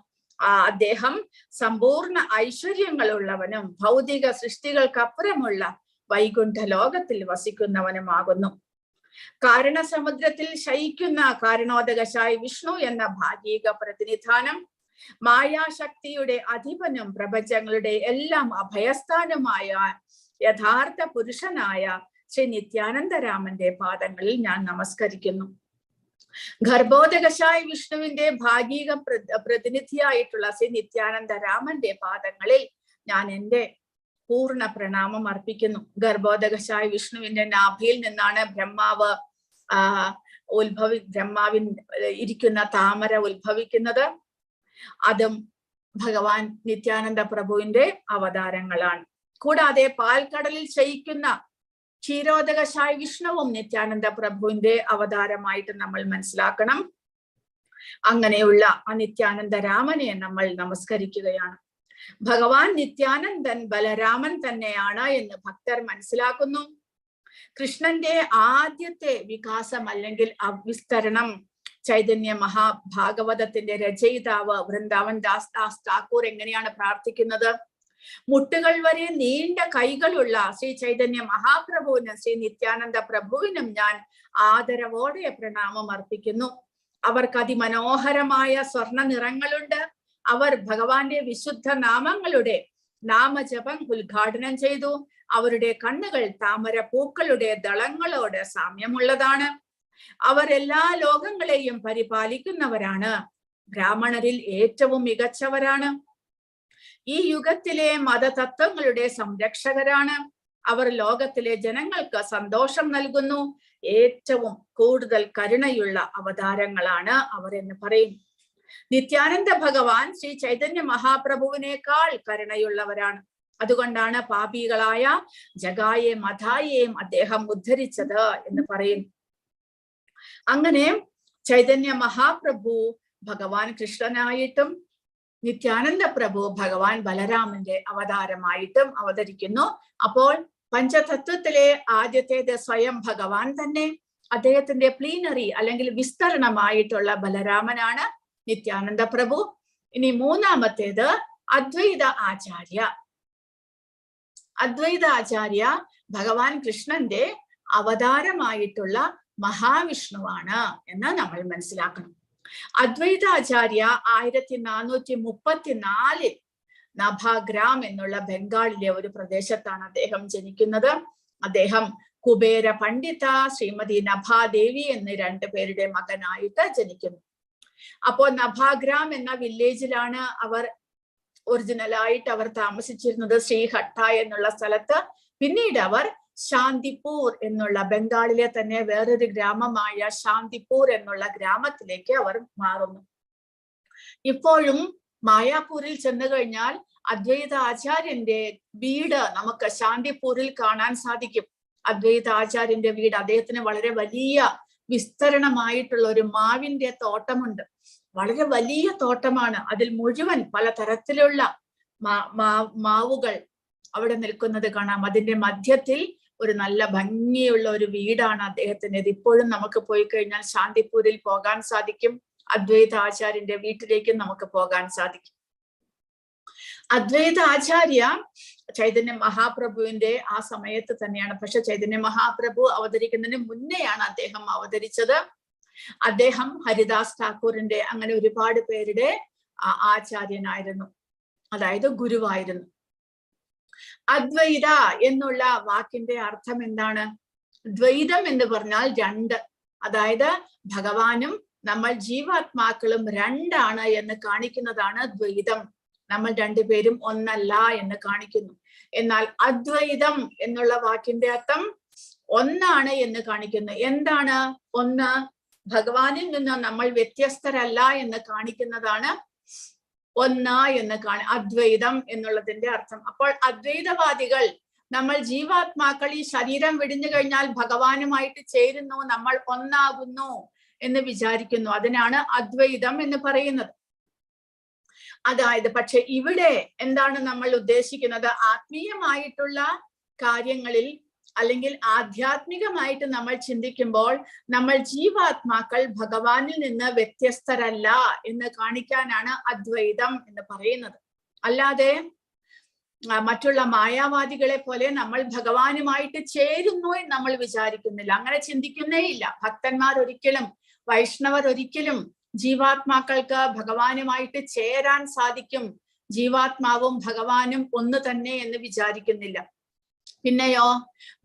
അദ്ദേഹം സമ്പൂർണ്ണ ഐശ്വര്യങ്ങളുള്ളവനും ഭൗതിക സൃഷ്ടികൾക്കപ്പുറമുള്ള വൈകുണ്ഠ ലോകത്തിൽ വസിക്കുന്നവനുമാകുന്നു. കാരണസമുദ്രത്തിൽ ശയിക്കുന്ന കാരണോദകശായി വിഷ്ണു എന്ന ഭാഗിക പ്രതിനിധാനം മായാശക്തിയുടെ അധിപനും പ്രപഞ്ചങ്ങളുടെ എല്ലാം അഭയസ്ഥാനുമായ യഥാർത്ഥ പുരുഷനായ ശ്രീ നിത്യാനന്ദരാമന്റെ പാദങ്ങളിൽ ഞാൻ നമസ്കരിക്കുന്നു. ഗർഭോദകശായ വിഷ്ണുവിന്റെ ഭാഗിക പ്രതിനിധിയായിട്ടുള്ള ശ്രീ നിത്യാനന്ദരാമന്റെ പാദങ്ങളിൽ ഞാൻ എൻ്റെ പൂർണ്ണ പ്രണാമം അർപ്പിക്കുന്നു. ഗർഭോദകശായ വിഷ്ണുവിന്റെ നാഭിയിൽ നിന്നാണ് ബ്രഹ്മാവിൻ ഇരിക്കുന്ന താമര ഉത്ഭവിക്കുന്നത്. അതും ഭഗവാൻ നിത്യാനന്ദ പ്രഭുവിന്റെ അവതാരങ്ങളാണ്. കൂടാതെ പാൽക്കടലിൽ ശയിക്കുന്ന ക്ഷീരോദകശായ വിഷ്ണുവും നിത്യാനന്ദ പ്രഭുവിന്റെ അവതാരമായിട്ട് നമ്മൾ മനസ്സിലാക്കണം. അങ്ങനെയുള്ള ആ നിത്യാനന്ദ രാമനെ നമ്മൾ നമസ്കരിക്കുകയാണ്. ഭഗവാൻ നിത്യാനന്ദൻ ബലരാമൻ തന്നെയാണ് എന്ന് ഭക്തർ മനസ്സിലാക്കുന്നു. കൃഷ്ണന്റെ ആദ്യത്തെ വികാസം അല്ലെങ്കിൽ വിസ്തരണം ചൈതന്യ മഹാഭാഗവതത്തിന്റെ രചയിതാവ് വൃന്ദാവൻ ദാസ് ഠാക്കൂർ എങ്ങനെയാണ് പ്രാർത്ഥിക്കുന്നത്? മുട്ടുകൾ വരെ നീണ്ട കൈകളുള്ള ശ്രീ ചൈതന്യ മഹാപ്രഭുവിനും ശ്രീ നിത്യാനന്ദ പ്രഭുവിനും ഞാൻ ആദരവോടെ പ്രണാമം അർപ്പിക്കുന്നു. അവർക്ക് അതിമനോഹരമായ സ്വർണ്ണ നിറങ്ങളുണ്ട്. അവർ ഭഗവാന്റെ വിശുദ്ധ നാമങ്ങളുടെ നാമജപം ഉദ്ഘാടനം ചെയ്തു. അവരുടെ കണ്ണുകൾ താമര പൂക്കളുടെ ദളങ്ങളോട് സാമ്യമുള്ളതാണ്. അവർ എല്ലാ ലോകങ്ങളെയും പരിപാലിക്കുന്നവരാണ്. ബ്രാഹ്മണരിൽ ഏറ്റവും മികച്ചവരാണ്. ഈ യുഗത്തിലെ മതതത്വങ്ങളുടെ സംരക്ഷകരാണ്. അവർ ലോകത്തിലെ ജനങ്ങൾക്ക് സന്തോഷം നൽകുന്നു. ഏറ്റവും കൂടുതൽ കരുണയുള്ള അവതാരങ്ങളാണ് അവർ എന്ന് പറയും. നിത്യാനന്ദ ഭഗവാൻ ശ്രീ ചൈതന്യ മഹാപ്രഭുവിനേക്കാൾ കരുണയുള്ളവരാണ്. അതുകൊണ്ടാണ് പാപികളായ ജഗായെ മഥായെയും അദ്ദേഹം ഉദ്ധരിച്ചത് എന്ന് പറയും. അങ്ങനെ ചൈതന്യ മഹാപ്രഭു ഭഗവാൻ കൃഷ്ണനായിട്ടും നിത്യാനന്ദ പ്രഭു ഭഗവാൻ ബലരാമന്റെ അവതാരമായിട്ടും അവതരിക്കുന്നു. അപ്പോൾ പഞ്ചതത്വത്തിലെ ആദ്യത്തേത് സ്വയം ഭഗവാൻ തന്നെ. അദ്ദേഹത്തിന്റെ പ്ലീനറി അല്ലെങ്കിൽ വിസ്തരണമായിട്ടുള്ള ബലരാമനാണ് നിത്യാനന്ദ പ്രഭു. ഇനി മൂന്നാമത്തേത് അദ്വൈത ആചാര്യ. അദ്വൈത ആചാര്യ ഭഗവാൻ കൃഷ്ണന്റെ അവതാരമായിട്ടുള്ള മഹാവിഷ്ണുവാണ് എന്ന് നമ്മൾ മനസ്സിലാക്കണം. അദ്വൈതാചാര്യ 1434 നഭാഗ്രാം എന്നുള്ള ബംഗാളിലെ ഒരു പ്രദേശത്താണ് അദ്ദേഹം ജനിക്കുന്നത്. അദ്ദേഹം കുബേര പണ്ഡിത ശ്രീമതി നഭാദേവി എന്ന് 2 പേരുടെ മകനായിട്ട് ജനിക്കുന്നു. അപ്പോൾ നഭാഗ്രാം എന്ന വില്ലേജിലാണ് അവർ ഒറിജിനലായിട്ട് അവർ താമസിച്ചിരുന്നത്, ശ്രീഹട്ട എന്നുള്ള സ്ഥലത്ത്. പിന്നീട് അവർ ശാന്തിപൂർ എന്നുള്ള ബംഗാളിലെ തന്നെ വേറൊരു ഗ്രാമമായ ശാന്തിപൂർ എന്നുള്ള ഗ്രാമത്തിലേക്ക് അവർ മാറുന്നു. ഇപ്പോഴും മായാപൂരിൽ ചെന്നു കഴിഞ്ഞാൽ അദ്വൈത ആചാര്യന്റെ വീട് നമുക്ക് ശാന്തിപൂരിൽ കാണാൻ സാധിക്കും. അദ്വൈത ആചാര്യന്റെ വീട്, അദ്ദേഹത്തിന് വളരെ വലിയ വിസ്തരണമായിട്ടുള്ള ഒരു മാവിന്റെ തോട്ടമുണ്ട്. വളരെ വലിയ തോട്ടമാണ്. അതിൽ മുഴുവൻ പലതരത്തിലുള്ള മാവുകൾ അവിടെ നിൽക്കുന്നത് കാണാം. അതിന്റെ മധ്യത്തിൽ ഒരു നല്ല ഭംഗിയുള്ള ഒരു വീടാണ് അദ്ദേഹത്തിൻ്റെത്. ഇപ്പോഴും നമുക്ക് പോയി കഴിഞ്ഞാൽ ശാന്തിപൂരിൽ പോകാൻ സാധിക്കും. അദ്വൈത ആചാര്യന്റെ വീട്ടിലേക്കും നമുക്ക് പോകാൻ സാധിക്കും. അദ്വൈത ആചാര്യ ചൈതന്യ മഹാപ്രഭുവിന്റെ ആ സമയത്ത് തന്നെയാണ്. പക്ഷെ ചൈതന്യ മഹാപ്രഭു അവതരിക്കുന്നതിന് മുന്നെയാണ് അദ്ദേഹം അവതരിച്ചത്. അദ്ദേഹം ഹരിദാസ് ഠാക്കൂറിന്റെ അങ്ങനെ ഒരുപാട് പേരുടെ ആചാര്യനായിരുന്നു, അതായത് ഗുരുവായിരുന്നു. അദ്വൈത എന്നുള്ള വാക്കിന്റെ അർത്ഥം എന്താണ്? ദ്വൈതം എന്ന് പറഞ്ഞാൽ രണ്ട്, അതായത് ഭഗവാനും നമ്മൾ ജീവാത്മാക്കളും രണ്ടാണ് എന്ന് കാണിക്കുന്നതാണ് ദ്വൈതം. നമ്മൾ രണ്ടുപേരും ഒന്നല്ല എന്ന് കാണിക്കുന്നു. എന്നാൽ അദ്വൈതം എന്നുള്ള വാക്കിന്റെ അർത്ഥം ഒന്നാണ് എന്ന് കാണിക്കുന്നു. എന്താണ് ഒന്ന്? ഭഗവാനിൽ നിന്ന് നമ്മൾ വ്യത്യസ്തരല്ല എന്ന് കാണിക്കുന്നതാണ് ഒന്ന് എന്ന് അദ്വൈതം എന്നുള്ളതിന്റെ അർത്ഥം. അപ്പോൾ അദ്വൈതവാദികൾ നമ്മൾ ജീവാത്മാക്കൾ ഈ ശരീരം വെടിഞ്ഞു കഴിഞ്ഞാൽ ഭഗവാനുമായിട്ട് ചേരുന്നു, നമ്മൾ ഒന്നാകുന്നു എന്ന് വിചാരിക്കുന്നു. അതിനാണ് അദ്വൈതം എന്ന് പറയുന്നത്. അതായത് പക്ഷെ ഇവിടെ എന്താണ് നമ്മൾ ഉദ്ദേശിക്കുന്നത്? ആത്മീയമായിട്ടുള്ള കാര്യങ്ങളിൽ അല്ലെങ്കിൽ ആധ്യാത്മികമായിട്ട് നമ്മൾ ചിന്തിക്കുമ്പോൾ നമ്മൾ ജീവാത്മാക്കൾ ഭഗവാനിൽ നിന്ന് വ്യത്യസ്തരല്ല എന്ന് കാണിക്കാനാണ് അദ്വൈതം എന്ന് പറയുന്നത്. അല്ലാതെ മറ്റുള്ള മായാവാദികളെ പോലെ നമ്മൾ ഭഗവാനുമായിട്ട് ചേരുന്നു എന്ന് നമ്മൾ വിചാരിക്കുന്നില്ല, അങ്ങനെ ചിന്തിക്കുന്നേ ഇല്ല. ഭക്തന്മാർ ഒരിക്കലും, വൈഷ്ണവർ ഒരിക്കലും ജീവാത്മാക്കൾക്ക് ഭഗവാനുമായിട്ട് ചേരാൻ സാധിക്കും, ജീവാത്മാവും ഭഗവാനും ഒന്ന് തന്നെ എന്ന് വിചാരിക്കുന്നില്ല. പിന്നെയോ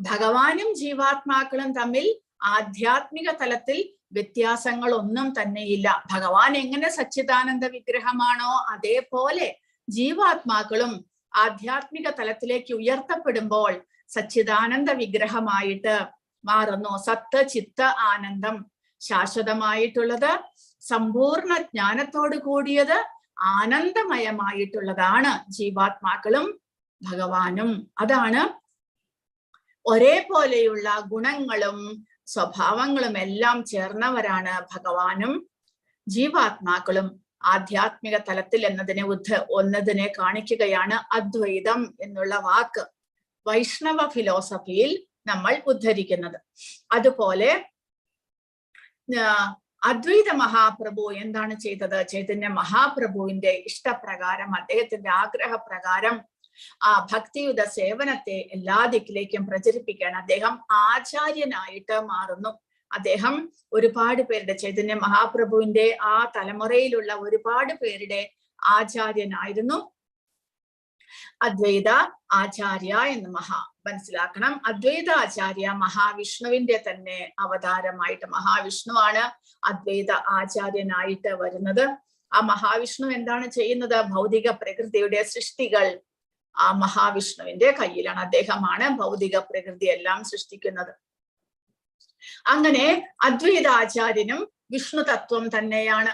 ഭഗവാനും ജീവാത്മാക്കളും തമ്മിൽ ആധ്യാത്മിക തലത്തിൽ വ്യത്യാസങ്ങൾ ഒന്നും തന്നെയില്ല. ഭഗവാൻ എങ്ങനെ സച്ചിദാനന്ദ വിഗ്രഹമാണോ അതേപോലെ ജീവാത്മാക്കളും ആധ്യാത്മിക തലത്തിലേക്ക് ഉയർത്തപ്പെടുമ്പോൾ സച്ചിദാനന്ദ വിഗ്രഹമായിട്ട് മാറുന്നു. സത്ത് ചിത്ത ആനന്ദം, ശാശ്വതമായിട്ടുള്ളത്, സമ്പൂർണ്ണ ജ്ഞാനത്തോട് കൂടിയത്, ആനന്ദമയമായിട്ടുള്ളതാണ് ജീവാത്മാക്കളും ഭഗവാനും. അതാണ് ഒരേപോലെയുള്ള ഗുണങ്ങളും സ്വഭാവങ്ങളും എല്ലാം ചേർന്നവരാണ് ഭഗവാനും ജീവാത്മാക്കളും. ആധ്യാത്മിക തലത്തിൽ ഒന്നതിനെ കാണിക്കുകയാണ് അദ്വൈതം എന്നുള്ള വാക്ക് വൈഷ്ണവ ഫിലോസഫിയിൽ നമ്മൾ ഉദ്ധരിക്കുന്നത്. അതുപോലെ അദ്വൈത മഹാപ്രഭു എന്താണ് ചെയ്തത്? ചൈതന്യ മഹാപ്രഭുവിന്റെ ഇഷ്ടപ്രകാരം, അദ്ദേഹത്തിന്റെ ആഗ്രഹപ്രകാരം ആ ഭക്തിയുത സേവനത്തെ എല്ലാ ദിക്കിലേക്കും പ്രചരിപ്പിക്കാൻ അദ്ദേഹം ആചാര്യനായിട്ട് മാറുന്നു. അദ്ദേഹം ഒരുപാട് പേരുടെ, ചൈതന്യ മഹാപ്രഭുവിന്റെ ആ തലമുറയിലുള്ള ഒരുപാട് പേരുടെ ആചാര്യനായിരുന്നു. അദ്വൈത ആചാര്യ എന്ന് മനസ്സിലാക്കണം. അദ്വൈത ആചാര്യ മഹാവിഷ്ണുവിന്റെ തന്നെ അവതാരമായിട്ട്, മഹാവിഷ്ണുവാണ് അദ്വൈത ആചാര്യനായിട്ട് വരുന്നത്. ആ മഹാവിഷ്ണു എന്താണ് ചെയ്യുന്നത്? ഭൗതിക പ്രകൃതിയുടെ സൃഷ്ടികൾ ആ മഹാവിഷ്ണുവിന്റെ കയ്യിലാണ്. അദ്ദേഹമാണ് ഭൗതിക പ്രകൃതി എല്ലാം സൃഷ്ടിക്കുന്നത്. അങ്ങനെ അദ്വൈത ആചാര്യനും വിഷ്ണു തത്വം തന്നെയാണ്,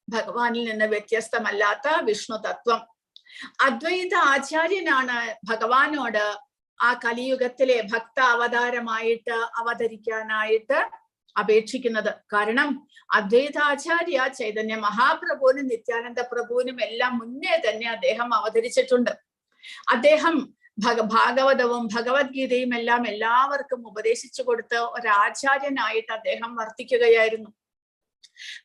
ഭഗവാനിൽ നിന്ന് വ്യത്യസ്തമല്ലാത്ത വിഷ്ണു തത്വം. അദ്വൈത ആചാര്യനാണ് ഭഗവാനോട് ആ കലിയുഗത്തിലെ ഭക്ത അവതാരമായിട്ട് അവതരിക്കാനായിട്ട് അപേക്ഷിക്കുന്നത്. കാരണം അദ്വൈതാചാര്യ ചൈതന്യ മഹാപ്രഭുവിനും നിത്യാനന്ദ പ്രഭുവിനും എല്ലാം മുന്നേ തന്നെ അദ്ദേഹം അവതരിച്ചിട്ടുണ്ട്. അദ്ദേഹം ഭാഗവതവും ഭഗവത്ഗീതയും എല്ലാം എല്ലാവർക്കും ഉപദേശിച്ചു കൊടുത്ത് ഒരാചാര്യനായിട്ട് അദ്ദേഹം വർത്തിക്കുകയായിരുന്നു.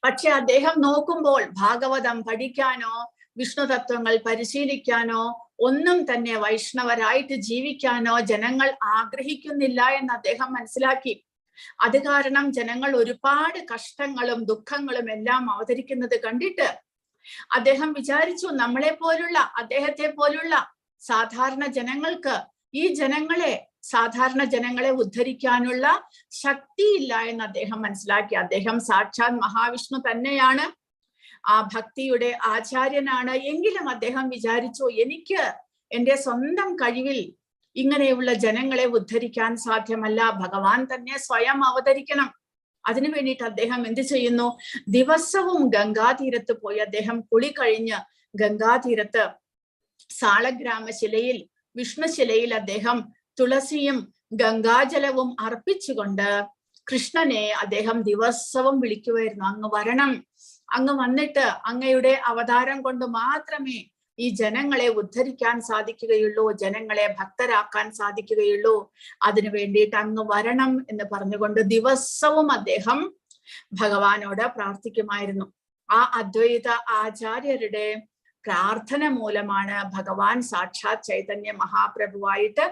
പക്ഷെ അദ്ദേഹം നോക്കുമ്പോൾ ഭാഗവതം പഠിക്കാനോ വിഷ്ണു തത്വങ്ങൾ പരിശീലിക്കാനോ ഒന്നും തന്നെ വൈഷ്ണവരായിട്ട് ജീവിക്കാനോ ജനങ്ങൾ ആഗ്രഹിക്കുന്നില്ല എന്ന് അദ്ദേഹം മനസ്സിലാക്കി. അത് കാരണം ജനങ്ങൾ ഒരുപാട് കഷ്ടങ്ങളും ദുഃഖങ്ങളും എല്ലാം അവതരിക്കുന്നത് കണ്ടിട്ട് അദ്ദേഹം വിചാരിച്ചു, നമ്മളെ പോലുള്ള, അദ്ദേഹത്തെ പോലുള്ള സാധാരണ ജനങ്ങൾക്ക് ഈ സാധാരണ ജനങ്ങളെ ഉദ്ധരിക്കാനുള്ള ശക്തിയില്ല എന്ന് അദ്ദേഹം മനസ്സിലാക്കി. അദ്ദേഹം സാക്ഷാൽ മഹാവിഷ്ണു തന്നെയാണ്, ആ ഭക്തിയുടെ ആചാര്യനാണ്. എങ്കിലും അദ്ദേഹം വിചാരിച്ചു, എനിക്ക് എൻ്റെ സ്വന്തം കഴിവിൽ ഇങ്ങനെയുള്ള ജനങ്ങളെ ഉദ്ധരിക്കാൻ സാധ്യമല്ല, ഭഗവാൻ തന്നെ സ്വയം അവതരിക്കണം. അതിനു വേണ്ടിയിട്ട് അദ്ദേഹം എന്ത് ചെയ്യുന്നു? ദിവസവും ഗംഗാതീരത്ത് പോയി അദ്ദേഹം കുളി കഴിഞ്ഞ് ഗംഗാതീരത്ത് സാളഗ്രാമശിലയിൽ വിഷ്ണുശിലയിൽ അദ്ദേഹം തുളസിയും ഗംഗാജലവും അർപ്പിച്ചുകൊണ്ട് കൃഷ്ണനെ അദ്ദേഹം ദിവസവും വിളിക്കുമായിരുന്നു. അങ്ങ് വരണം, അങ്ങ് വന്നിട്ട് അങ്ങയുടെ അവതാരം കൊണ്ട് മാത്രമേ ഈ ജനങ്ങളെ ഉദ്ധരിക്കാൻ സാധിക്കുകയുള്ളൂ, ജനങ്ങളെ ഭക്തരാക്കാൻ സാധിക്കുകയുള്ളൂ. അതിനു വേണ്ടിയിട്ട് അങ്ങ് വരണം എന്ന് പറഞ്ഞുകൊണ്ട് ദിവസവും അദ്ദേഹം ഭഗവാനോട് പ്രാർത്ഥിക്കുമായിരുന്നു. ആ അദ്വൈത ആചാര്യരുടെ പ്രാർത്ഥന മൂലമാണ് ഭഗവാൻ സാക്ഷാത് ചൈതന്യ മഹാപ്രഭുവായിട്ട്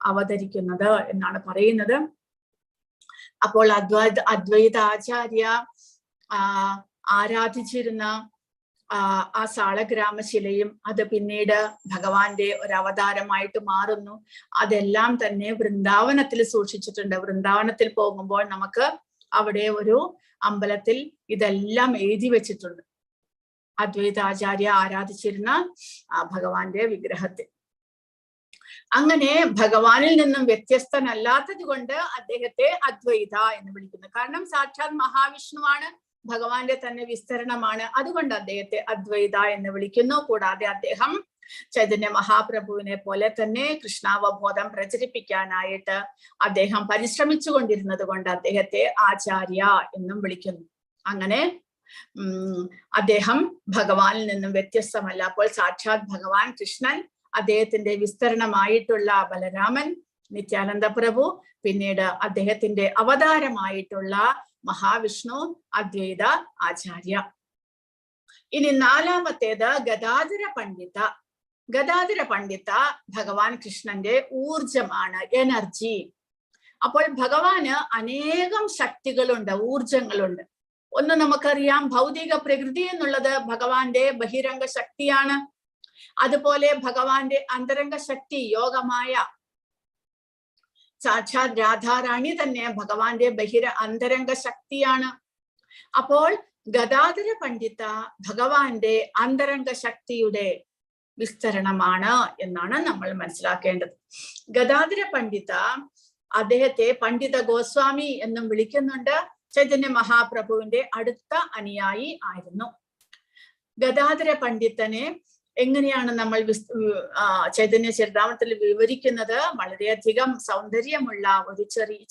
അവതരിക്കുന്നത് എന്നാണ് പറയുന്നത്. അപ്പോൾ അദ്വൈത ആചാര്യ ആരാധിച്ചിരുന്ന ആ സാളഗ്രാമശിലയും അത് പിന്നീട് ഭഗവാന്റെ ഒരു അവതാരമായിട്ട് മാറുന്നു. അതെല്ലാം തന്നെ വൃന്ദാവനത്തിൽ സൂക്ഷിച്ചിട്ടുണ്ട്. വൃന്ദാവനത്തിൽ പോകുമ്പോൾ നമുക്ക് അവിടെ ഒരു അമ്പലത്തിൽ ഇതെല്ലാം എഴുതി വെച്ചിട്ടുണ്ട്, അദ്വൈതാചാര്യ ആരാധിച്ചിരുന്ന ഭഗവാന്റെ വിഗ്രഹത്തിൽ. അങ്ങനെ ഭഗവാനിൽ നിന്നും വ്യത്യസ്തനല്ലാത്തത് കൊണ്ട് അദ്ദേഹത്തെ അദ്വൈത എന്ന് വിളിക്കുന്നു. കാരണം സാക്ഷാത് മഹാവിഷ്ണുവാണ്, ഭഗവാന്റെ തന്നെ വിസ്തരണമാണ്. അതുകൊണ്ട് അദ്ദേഹത്തെ അദ്വൈത എന്ന് വിളിക്കുന്നു. കൂടാതെ അദ്ദേഹം ചൈതന്യ മഹാപ്രഭുവിനെ പോലെ തന്നെ കൃഷ്ണാവബോധം പ്രചരിപ്പിക്കാനായിട്ട് അദ്ദേഹം പരിശ്രമിച്ചു കൊണ്ടിരുന്നത് കൊണ്ട് അദ്ദേഹത്തെ ആചാര്യ എന്നും വിളിക്കുന്നു. അങ്ങനെ അദ്ദേഹം ഭഗവാനിൽ നിന്നും വ്യത്യസ്തമല്ല. അപ്പോൾ സാക്ഷാത് ഭഗവാൻ കൃഷ്ണൻ, അദ്ദേഹത്തിന്റെ വിസ്തരണമായിട്ടുള്ള ബലരാമൻ, നിത്യാനന്ദ പ്രഭു, പിന്നീട് അദ്ദേഹത്തിന്റെ അവതാരമായിട്ടുള്ള മഹാവിഷ്ണു, അദ്വൈത ആചാര്യ. ഇനി നാലാമത്തേത് ഗദാധര പണ്ഡിത. ഗദാധര പണ്ഡിത ഭഗവാൻ കൃഷ്ണന്റെ ഊർജമാണ്, എനർജി. അപ്പോൾ ഭഗവാന് അനേകം ശക്തികളുണ്ട്, ഊർജങ്ങളുണ്ട്. ഒന്ന് നമുക്കറിയാം, ഭൗതിക പ്രകൃതി എന്നുള്ളത് ഭഗവാന്റെ ബഹിരംഗ ശക്തിയാണ്. അതുപോലെ ഭഗവാന്റെ അന്തരംഗ ശക്തി യോഗമായ സാക്ഷാത് രാധാറാണി തന്നെ ഭഗവാന്റെ അന്തരംഗ ശക്തിയാണ്. അപ്പോൾ ഗദാധര പണ്ഡിത ഭഗവാന്റെ അന്തരംഗ ശക്തിയുടെ വിസ്തരണമാണ് എന്നാണ് നമ്മൾ മനസ്സിലാക്കേണ്ടത്. ഗദാധര പണ്ഡിത, അദ്ദേഹത്തെ പണ്ഡിത ഗോസ്വാമി എന്നും വിളിക്കുന്നുണ്ട്. ചൈതന്യ മഹാപ്രഭുവിന്റെ അടുത്ത അനുയായി ആയിരുന്നു. ഗദാധര പണ്ഡിതനെ എങ്ങനെയാണ് നമ്മൾ ചൈതന്യ ചരിതാമൃതത്തിൽ വിവരിക്കുന്നത്? വളരെയധികം സൗന്ദര്യമുള്ള ഒരു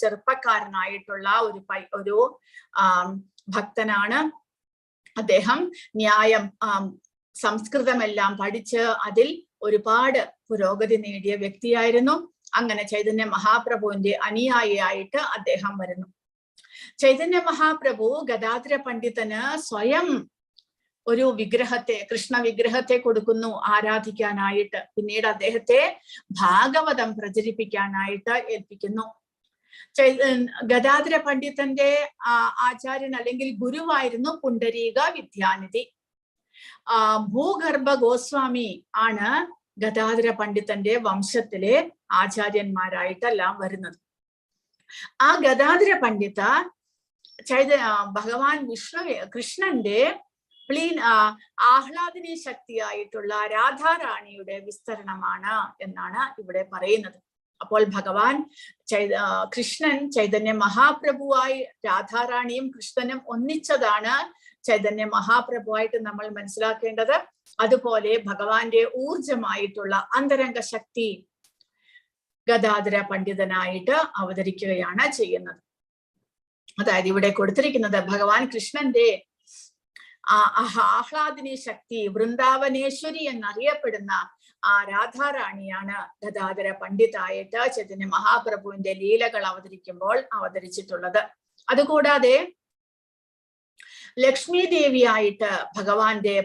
ചെറുപ്പക്കാരനായിട്ടുള്ള ഒരു ഭക്തനാണ് അദ്ദേഹം. ന്യായം, സംസ്കൃതമെല്ലാം പഠിച്ച് അതിൽ ഒരുപാട് പുരോഗതി നേടിയ വ്യക്തിയായിരുന്നു. അങ്ങനെ ചൈതന്യ മഹാപ്രഭുവിന്റെ അനുയായിയായിട്ട് അദ്ദേഹം വരുന്നു. ചൈതന്യ മഹാപ്രഭു ഗദാധര പണ്ഡിതന് സ്വയം ഒരു വിഗ്രഹത്തെ, കൃഷ്ണ വിഗ്രഹത്തെ കൊടുക്കുന്നു ആരാധിക്കാനായിട്ട്. പിന്നീട് അദ്ദേഹത്തെ ഭാഗവതം പ്രചരിപ്പിക്കാനായിട്ട് ഏൽപ്പിക്കുന്നു. ഗദാധര പണ്ഡിതന്റെ ആചാര്യൻ അല്ലെങ്കിൽ ഗുരുവായിരുന്നു പുണ്ടരീക വിദ്യാനിധി. ഭൂഗർഭ ഗോസ്വാമി ആണ് ഗദാധര പണ്ഡിതന്റെ വംശത്തിലെ ആചാര്യന്മാരായിട്ടെല്ലാം വരുന്നത്. ആ ഗദാധര പണ്ഡിത ഭഗവാൻ കൃഷ്ണന്റെ ആഹ്ലാദിനി ശക്തിയായിട്ടുള്ള രാധാറാണിയുടെ വിസ്തരണമാണ് എന്നാണ് ഇവിടെ പറയുന്നത്. അപ്പോൾ ഭഗവാൻ കൃഷ്ണൻ ചൈതന്യ മഹാപ്രഭുവായി രാധാറാണിയും കൃഷ്ണനും ഒന്നിച്ചതാണ് ചൈതന്യ മഹാപ്രഭുവായിട്ട് നമ്മൾ മനസ്സിലാക്കേണ്ടത്. അതുപോലെ ഭഗവാന്റെ ഊർജമായിട്ടുള്ള അന്തരംഗ ശക്തി ഗദാധര പണ്ഡിതനായിട്ട് അവതരിക്കുകയാണ് ചെയ്യുന്നത്. അതായത് ഇവിടെ കൊടുത്തിരിക്കുന്നത് ഭഗവാൻ കൃഷ്ണന്റെ ആഹ്ലാദിനി ശക്തി, വൃന്ദാവനേശ്വരി എന്നറിയപ്പെടുന്ന ആ രാധാറാണിയാണ് ഗദാധര പണ്ഡിതായിട്ട് ചൈതന്യ മഹാപ്രഭുവിന്റെ ലീലകൾ അവതരിക്കുമ്പോൾ അവതരിച്ചിട്ടുള്ളത്. അതുകൂടാതെ ലക്ഷ്മി ദേവിയായിട്ട് ഭഗവാന്റെ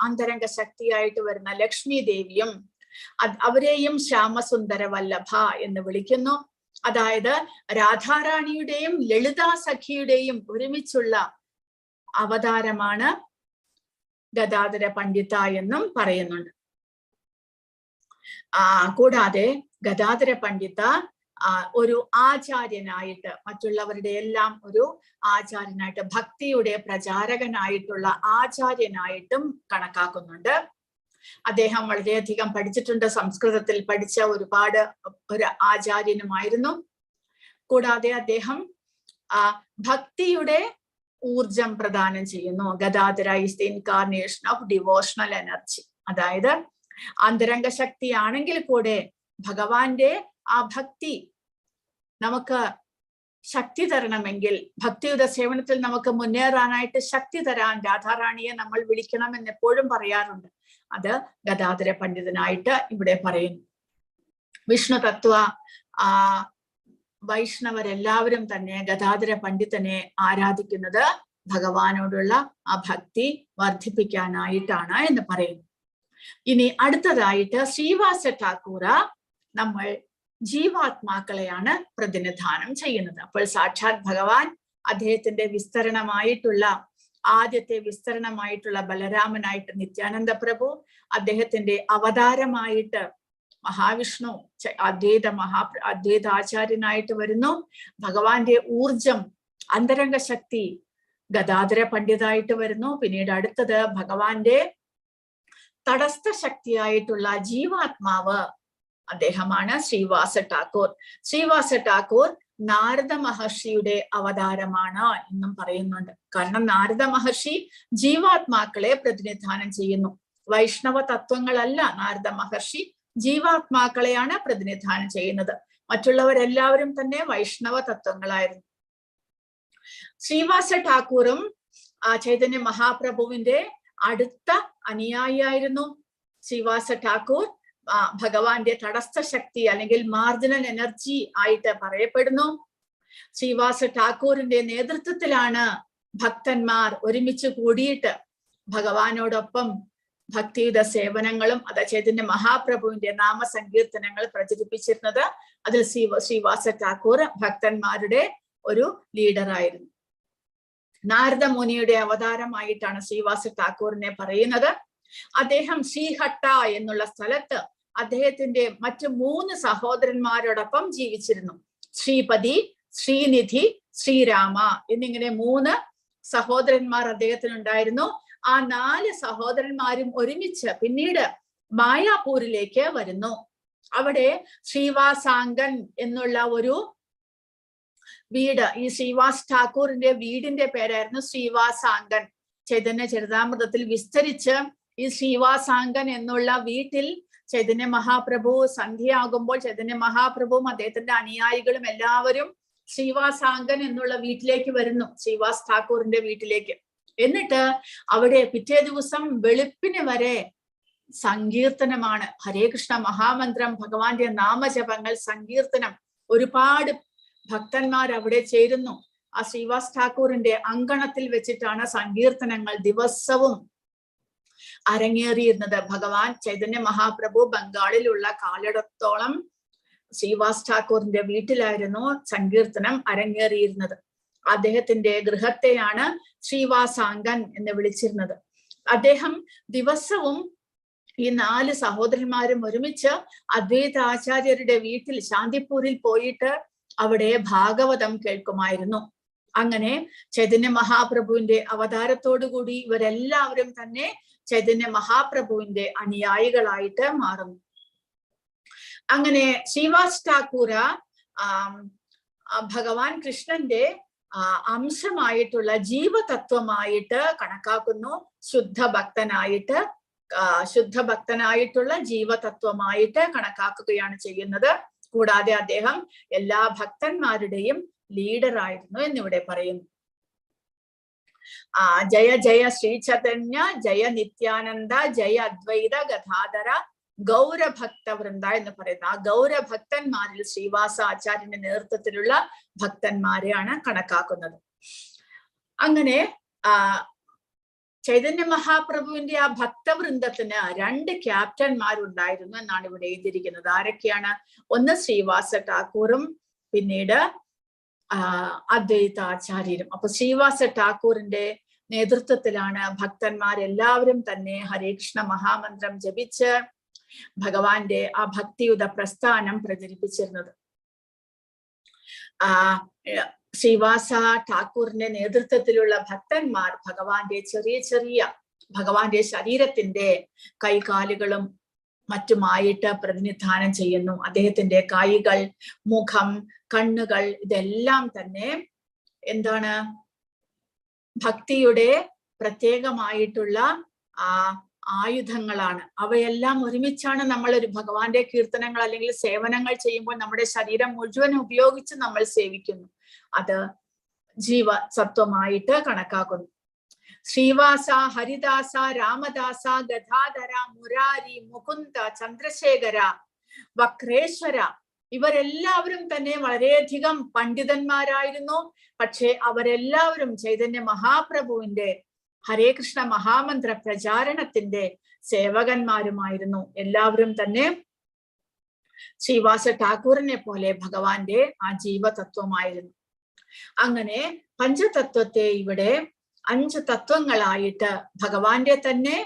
അന്തരംഗ ശക്തിയായിട്ട് വരുന്ന ലക്ഷ്മി ദേവിയും അവരെയും ശ്യാമസുന്ദര വല്ലഭ എന്ന് വിളിക്കുന്നു. അതായത് രാധാറാണിയുടെയും ലളിതാ സഖിയുടെയും ഒരുമിച്ചുള്ള അവതാരമാണ് ഗദാധര പണ്ഡിത എന്നും പറയുന്നുണ്ട്. കൂടാതെ ഗദാധര പണ്ഡിത ഒരു ആചാര്യനായിട്ട്, മറ്റുള്ളവരുടെ എല്ലാം ഒരു ആചാര്യനായിട്ട്, ഭക്തിയുടെ പ്രചാരകനായിട്ടുള്ള ആചാര്യനായിട്ടും കണക്കാക്കുന്നുണ്ട്. അദ്ദേഹം വളരെയധികം പഠിച്ചിട്ടുണ്ട്, സംസ്കൃതത്തിൽ പഠിച്ച ഒരു ആചാര്യനുമായിരുന്നു. കൂടാതെ അദ്ദേഹം ഭക്തിയുടെ ഊർജം പ്രദാനം ചെയ്യുന്നു. Gadadhara is the incarnation of devotional energy. അതായത് അന്തരംഗ ശക്തി ആണെങ്കിൽ കൂടെ ഭഗവാന്റെ ആ ഭക്തി നമുക്ക് ശക്തി തരണമെങ്കിൽ, ഭക്തിയുടെ സേവനത്തിൽ നമുക്ക് മുന്നേറാനായിട്ട് ശക്തി തരാൻ രാധാറാണിയെ നമ്മൾ വിളിക്കണം എന്ന് എപ്പോഴും പറയാറുണ്ട്. അത് ഗദാധര പണ്ഡിതനായിട്ട് ഇവിടെ പറയുന്നു. വിഷ്ണു തത്വ വൈഷ്ണവരെല്ലാവരും തന്നെ ഗദാധര പണ്ഡിതനെ ആരാധിക്കുന്നത് ഭഗവാനോടുള്ള ആ ഭക്തി വർദ്ധിപ്പിക്കാനായിട്ടാണ് എന്ന് പറയുന്നു. ഇനി അടുത്തതായിട്ട് ശ്രീവാസ ഠാക്കൂർ നമ്മൾ ജീവാത്മാക്കളെയാണ് പ്രതിനിധാനം ചെയ്യുന്നത്. അപ്പോൾ സാക്ഷാത് ഭഗവാൻ അദ്ദേഹത്തിന്റെ വിസ്തരണമായിട്ടുള്ള ആദ്യത്തെ വിസ്തരണമായിട്ടുള്ള ബലരാമനായിട്ട് നിത്യാനന്ദ പ്രഭു, അദ്ദേഹത്തിന്റെ അവതാരമായിട്ട് മഹാവിഷ്ണു അദ്വൈതാചാര്യനായിട്ട് വരുന്നു. ഭഗവാന്റെ ഊർജം അന്തരംഗ ശക്തി ഗദാധര പണ്ഡിതായിട്ട് വരുന്നു. പിന്നീട് അടുത്തത് ഭഗവാന്റെ തടസ്ഥ ശക്തിയായിട്ടുള്ള ജീവാത്മാവ് അദ്ദേഹമാണ് ശ്രീവാസ ഠാക്കൂർ. ശ്രീവാസ ഠാക്കൂർ നാരദ മഹർഷിയുടെ അവതാരമാണ് എന്നും പറയുന്നുണ്ട്. കാരണം നാരദ മഹർഷി ജീവാത്മാക്കളെ പ്രതിനിധാനം ചെയ്യുന്നു. വൈഷ്ണവ തത്വങ്ങളല്ല നാരദ മഹർഷി, ജീവാത്മാക്കളെയാണ് പ്രതിനിധാനം ചെയ്യുന്നത്. മറ്റുള്ളവരെല്ലാവരും തന്നെ വൈഷ്ണവ തത്വങ്ങളായിരുന്നു. ശ്രീവാസ ഠാക്കൂറും ചൈതന്യ മഹാപ്രഭുവിന്റെ അടുത്ത അനുയായിയായിരുന്നു. ശ്രീവാസ ഠാക്കൂർ ഭഗവാന്റെ തടസ്ഥ ശക്തി അല്ലെങ്കിൽ മാർജിനൽ എനർജി ആയിട്ട് പറയപ്പെടുന്നു. ശ്രീവാസ ഠാക്കൂറിന്റെ നേതൃത്വത്തിലാണ് ഭക്തന്മാർ ഒരുമിച്ച് കൂടിയിട്ട് ഭഗവാനോടൊപ്പം ഭക്തിയുത സേവനങ്ങളും അത് ചൈതന്യ മഹാപ്രഭുവിന്റെ നാമസങ്കീർത്തനങ്ങൾ പ്രചരിപ്പിച്ചിരുന്നത്. അതിൽ ശ്രീവാസ ഠാക്കൂർ ഭക്തന്മാരുടെ ഒരു ലീഡറായിരുന്നു. നാരദ മുനിയുടെ അവതാരമായിട്ടാണ് ശ്രീവാസ ഠാക്കൂറിനെ പറയുന്നത്. അദ്ദേഹം ശ്രീഹട്ട എന്നുള്ള സ്ഥലത്ത് അദ്ദേഹത്തിന്റെ മറ്റു 3 സഹോദരന്മാരോടൊപ്പം ജീവിച്ചിരുന്നു. ശ്രീപതി, ശ്രീനിധി, ശ്രീരാമ എന്നിങ്ങനെ 3 സഹോദരന്മാർ അദ്ദേഹത്തിനുണ്ടായിരുന്നു. ആ 4 സഹോദരന്മാരും ഒരുമിച്ച് പിന്നീട് മായാപൂരിലേക്ക് വരുന്നു. അവിടെ ശ്രീവാസാംഗൻ എന്നുള്ള ഒരു വീട്, ഈ ശ്രീവാസ് ഠാക്കൂറിന്റെ വീടിന്റെ പേരായിരുന്നു ശ്രീവാസാംഗൻ. ചൈതന്യ ചരിതാമൃതത്തിൽ വിസ്തരിച്ച് ഈ ശ്രീവാസാംഗൻ എന്നുള്ള വീട്ടിൽ ചൈതന്യ മഹാപ്രഭു സന്ധ്യയാകുമ്പോൾ ചൈതന്യ മഹാപ്രഭുവും അദ്ദേഹത്തിന്റെ അനുയായികളും എല്ലാവരും ശ്രീവാസാംഗൻ എന്നുള്ള വീട്ടിലേക്ക് വരുന്നു, ശ്രീവാസ് ഠാക്കൂറിന്റെ വീട്ടിലേക്ക്. എന്നിട്ട് അവിടെ പിറ്റേ ദിവസം വെളുപ്പിന് വരെ സങ്കീർത്തനമാണ്. ഹരേ കൃഷ്ണ മഹാമന്ത്രം, ഭഗവാന്റെ നാമജപങ്ങൾ, സങ്കീർത്തനം. ഒരുപാട് ഭക്തന്മാർ അവിടെ ചേരുന്നു. ആ ശ്രീവാസ് ഠാക്കൂറിന്റെ അങ്കണത്തിൽ വെച്ചിട്ടാണ് സങ്കീർത്തനങ്ങൾ ദിവസവും അരങ്ങേറിയിരുന്നത്. ഭഗവാൻ ചൈതന്യ മഹാപ്രഭു ബംഗാളിലുള്ള കാലടത്തോളം ശ്രീവാസ് ഠാക്കൂറിന്റെ വീട്ടിലായിരുന്നു സങ്കീർത്തനം അരങ്ങേറിയിരുന്നത്. അദ്ദേഹത്തിന്റെ ഗൃഹത്തെയാണ് ശ്രീവാസാംഗൻ എന്ന് വിളിച്ചിരുന്നത്. അദ്ദേഹം ദിവസവും ഈ 4 സഹോദരന്മാരും ഒരുമിച്ച് അദ്വൈതാചാര്യരുടെ വീട്ടിൽ ശാന്തിപൂരിൽ പോയിട്ട് അവിടെ ഭാഗവതം കേൾക്കുമായിരുന്നു. അങ്ങനെ ചൈതന്യ മഹാപ്രഭുവിന്റെ അവതാരത്തോടുകൂടി ഇവരെല്ലാവരും തന്നെ ചൈതന്യ മഹാപ്രഭുവിന്റെ അനുയായികളായിട്ട് മാറുന്നു. അങ്ങനെ ശ്രീവാസ് ഠാക്കൂർ ഭഗവാൻ കൃഷ്ണന്റെ അംശമായിട്ടുള്ള ജീവതത്വമായിട്ട് കണക്കാക്കുന്നു. ശുദ്ധഭക്തനായിട്ടുള്ള ജീവതത്വമായിട്ട് കണക്കാക്കുകയാണ് ചെയ്യുന്നത്. കൂടാതെ അദ്ദേഹം എല്ലാ ഭക്തന്മാരുടെയും ലീഡറായിരുന്നു എന്നിവിടെ പറയുന്നു. ജയ ജയ ശ്രീ ചൈതന്യ, ജയ നിത്യാനന്ദ, ജയ അദ്വൈത ഗദാധര ഗൗരഭക്ത വൃന്ദ എന്ന് പറയുന്ന ആ ഗൗരഭക്തന്മാരിൽ ശ്രീവാസ ആചാര്യന്റെ നേതൃത്വത്തിലുള്ള ഭക്തന്മാരെയാണ് കണക്കാക്കുന്നത്. അങ്ങനെ ചൈതന്യ മഹാപ്രഭുവിന്റെ ആ ഭക്തവൃന്ദത്തിന് 2 ക്യാപ്റ്റന്മാരുണ്ടായിരുന്നു എന്നാണ് ഇവിടെ എഴുതിയിരിക്കുന്നത്. ആരൊക്കെയാണ്? ഒന്ന് ശ്രീവാസ ഠാക്കൂറും പിന്നീട് അദ്വൈതാചാര്യരും. അപ്പൊ ശ്രീവാസ ഠാക്കൂറിന്റെ നേതൃത്വത്തിലാണ് ഭക്തന്മാരെല്ലാവരും തന്നെ ഹരേ കൃഷ്ണ മഹാമന്ത്രം ജപിച്ച് ഭഗവാന്റെ ആ ഭക്തിയുത പ്രസ്ഥാനം പ്രചരിപ്പിച്ചിരുന്നത്. ശ്രീവാസ ഠാക്കൂറിന്റെ നേതൃത്വത്തിലുള്ള ഭക്തന്മാർ ഭഗവാന്റെ ചെറിയ ഭഗവാന്റെ ശരീരത്തിന്റെ കൈകാലുകളും മറ്റുമായിട്ട് പ്രതിനിധാനം ചെയ്യുന്നു. അദ്ദേഹത്തിന്റെ കൈകൾ, മുഖം, കണ്ണുകൾ ഇതെല്ലാം തന്നെ എന്താണ്? ഭക്തിയുടെ പ്രത്യേകമായിട്ടുള്ള ആയുധങ്ങളാണ്. അവയെല്ലാം ഒരുമിച്ചാണ് നമ്മൾ ഒരു ഭഗവാന്റെ കീർത്തനങ്ങൾ അല്ലെങ്കിൽ സേവനങ്ങൾ ചെയ്യുമ്പോൾ നമ്മുടെ ശരീരം മുഴുവൻ ഉപയോഗിച്ച് നമ്മൾ സേവിക്കുന്നു. അത് ജീവസത്വമായിട്ട് കണക്കാക്കുന്നു. ശ്രീവാസ, ഹരിദാസ, രാമദാസ, ഗദാധര, മുരാരി, മുകുന്ദ, ചന്ദ്രശേഖര, വക്രേശ്വര, ഇവരെല്ലാവരും തന്നെ വളരെയധികം പണ്ഡിതന്മാരായിരുന്നു. പക്ഷെ അവരെല്ലാവരും ചൈതന്യ മഹാപ്രഭുവിന്റെ ഹരേ കൃഷ്ണ മഹാമന്ത്ര പ്രചാരണത്തിന്റെ സേവകന്മാരുമായിരുന്നു. എല്ലാവരും തന്നെ ശ്രീവാസ ഠാക്കൂറിനെ പോലെ ഭഗവാന്റെ ആ ജീവതത്വമായിരുന്നു. അങ്ങനെ പഞ്ചതത്വത്തെ ഇവിടെ 5 തത്വങ്ങളായിട്ട് ഭഗവാന്റെ തന്നെ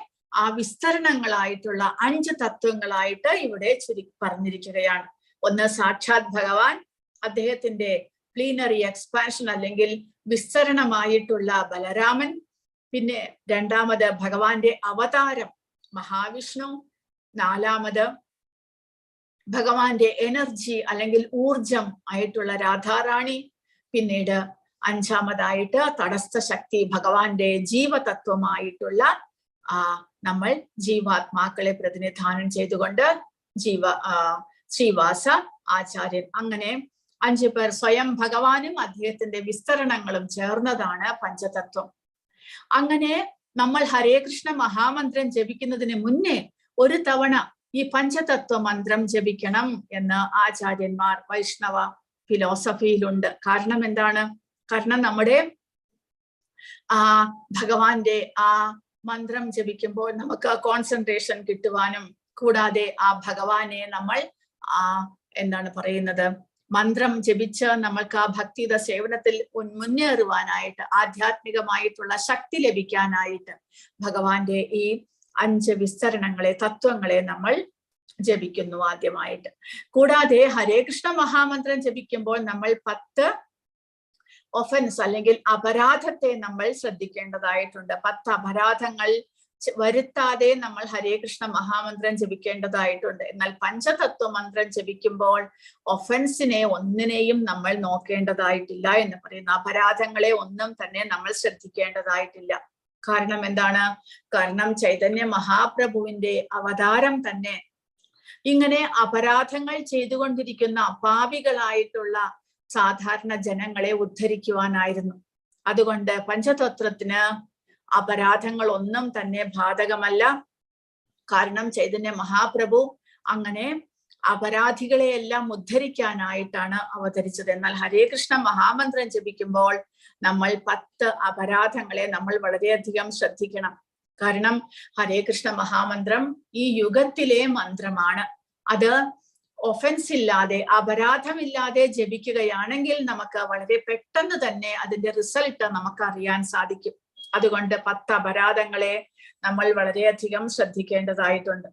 ആ വിസ്തരണങ്ങളായിട്ടുള്ള 5 തത്വങ്ങളായിട്ട് ഇവിടെ പറഞ്ഞിരിക്കുകയാണ്. ഒന്ന് സാക്ഷാത് ഭഗവാൻ, അദ്ദേഹത്തിന്റെ പ്ലീനറി എക്സ്പാൻഷൻ അല്ലെങ്കിൽ വിസ്തരണമായിട്ടുള്ള ബലരാമൻ, പിന്നെ രണ്ടാമത് ഭഗവാന്റെ അവതാരം മഹാവിഷ്ണു, നാലാമത് ഭഗവാന്റെ എനർജി അല്ലെങ്കിൽ ഊർജം ആയിട്ടുള്ള രാധാറാണി, പിന്നീട് 5ാമതായിട്ട് തടസ്ഥ ശക്തി ഭഗവാന്റെ ജീവതത്വമായിട്ടുള്ള നമ്മൾ ജീവാത്മാക്കളെ പ്രതിനിധാനം ചെയ്തുകൊണ്ട് ശ്രീവാസ ആചാര്യൻ. അങ്ങനെ 5 പേർ സ്വയം ഭഗവാനും അദ്ദേഹത്തിന്റെ വിസ്തരണങ്ങളും ചേർന്നതാണ് പഞ്ചതത്വം. അങ്ങനെ നമ്മൾ ഹരേ കൃഷ്ണ മഹാമന്ത്രം ജപിക്കുന്നതിന് മുന്നേ ഒരു തവണ ഈ പഞ്ചതത്വ മന്ത്രം ജപിക്കണം എന്ന് ആചാര്യന്മാർ വൈഷ്ണവ ഫിലോസഫിയിലുണ്ട്. കാരണം എന്താണ്? കാരണം നമ്മുടെ ഭഗവാന്റെ ആ മന്ത്രം ജപിക്കുമ്പോൾ നമുക്ക് കോൺസെൻട്രേഷൻ കിട്ടുവാനും, കൂടാതെ ആ ഭഗവാനെ നമ്മൾ എന്താണ് പറയുന്നത്, മന്ത്രം ജപിച്ച് നമ്മൾക്ക് ആ ഭക്തിയുടെ സേവനത്തിൽ മുന്നേറുവാനായിട്ട്, ആധ്യാത്മികമായിട്ടുള്ള ശക്തി ലഭിക്കാനായിട്ട് ഭഗവാന്റെ ഈ 5 വിസ്തരണങ്ങളെ, തത്വങ്ങളെ നമ്മൾ ജപിക്കുന്നു ആദ്യമായിട്ട്. കൂടാതെ ഹരേ കൃഷ്ണ മഹാമന്ത്രം ജപിക്കുമ്പോൾ നമ്മൾ 10 ഒഫൻസ് അല്ലെങ്കിൽ അപരാധത്തെ നമ്മൾ ശ്രദ്ധിക്കേണ്ടതായിട്ടുണ്ട്. 10 അപരാധങ്ങൾ വരുത്താതെ നമ്മൾ ഹരേ കൃഷ്ണ മഹാമന്ത്രം ജപിക്കേണ്ടതായിട്ടുണ്ട്. എന്നാൽ പഞ്ചതത്വ മന്ത്രം ജപിക്കുമ്പോൾ ഒന്നിനെയും നമ്മൾ നോക്കേണ്ടതായിട്ടില്ല എന്ന് പറയുന്നു. അപരാധങ്ങളെ ഒന്നും തന്നെ നമ്മൾ ശ്രദ്ധിക്കേണ്ടതായിട്ടില്ല. കാരണം എന്താണ്? കാരണം ചൈതന്യ മഹാപ്രഭുവിന്റെ അവതാരം തന്നെ ഇങ്ങനെ അപരാധങ്ങൾ ചെയ്തുകൊണ്ടിരിക്കുന്ന അപാപികളായിട്ടുള്ള സാധാരണ ജനങ്ങളെ ഉദ്ധരിക്കുവാനായിരുന്നു. അതുകൊണ്ട് പഞ്ചതത്വത്തിന് അപരാധങ്ങൾ ഒന്നും തന്നെ ബാധകമല്ല. കാരണം ചൈതന്യ മഹാപ്രഭു അങ്ങനെ അപരാധികളെയെല്ലാം ഉദ്ധരിക്കാനായിട്ടാണ് അവതരിച്ചത്. എന്നാൽ ഹരേ കൃഷ്ണ മഹാമന്ത്രം ജപിക്കുമ്പോൾ നമ്മൾ 10 അപരാധങ്ങളെ നമ്മൾ വളരെയധികം ശ്രദ്ധിക്കണം. കാരണം ഹരേ കൃഷ്ണ മഹാമന്ത്രം ഈ യുഗത്തിലെ മന്ത്രമാണ്. അത് ഒഫൻസ് ഇല്ലാതെ, അപരാധമില്ലാതെ ജപിക്കുകയാണെങ്കിൽ നമുക്ക് വളരെ പെട്ടെന്ന് തന്നെ അതിന്റെ റിസൾട്ട് നമുക്ക് അറിയാൻ സാധിക്കും. അതുകൊണ്ട് 10 അപരാധങ്ങളെ നമ്മൾ വളരെയധികം ശ്രദ്ധിക്കേണ്ടതായിട്ടുണ്ട്.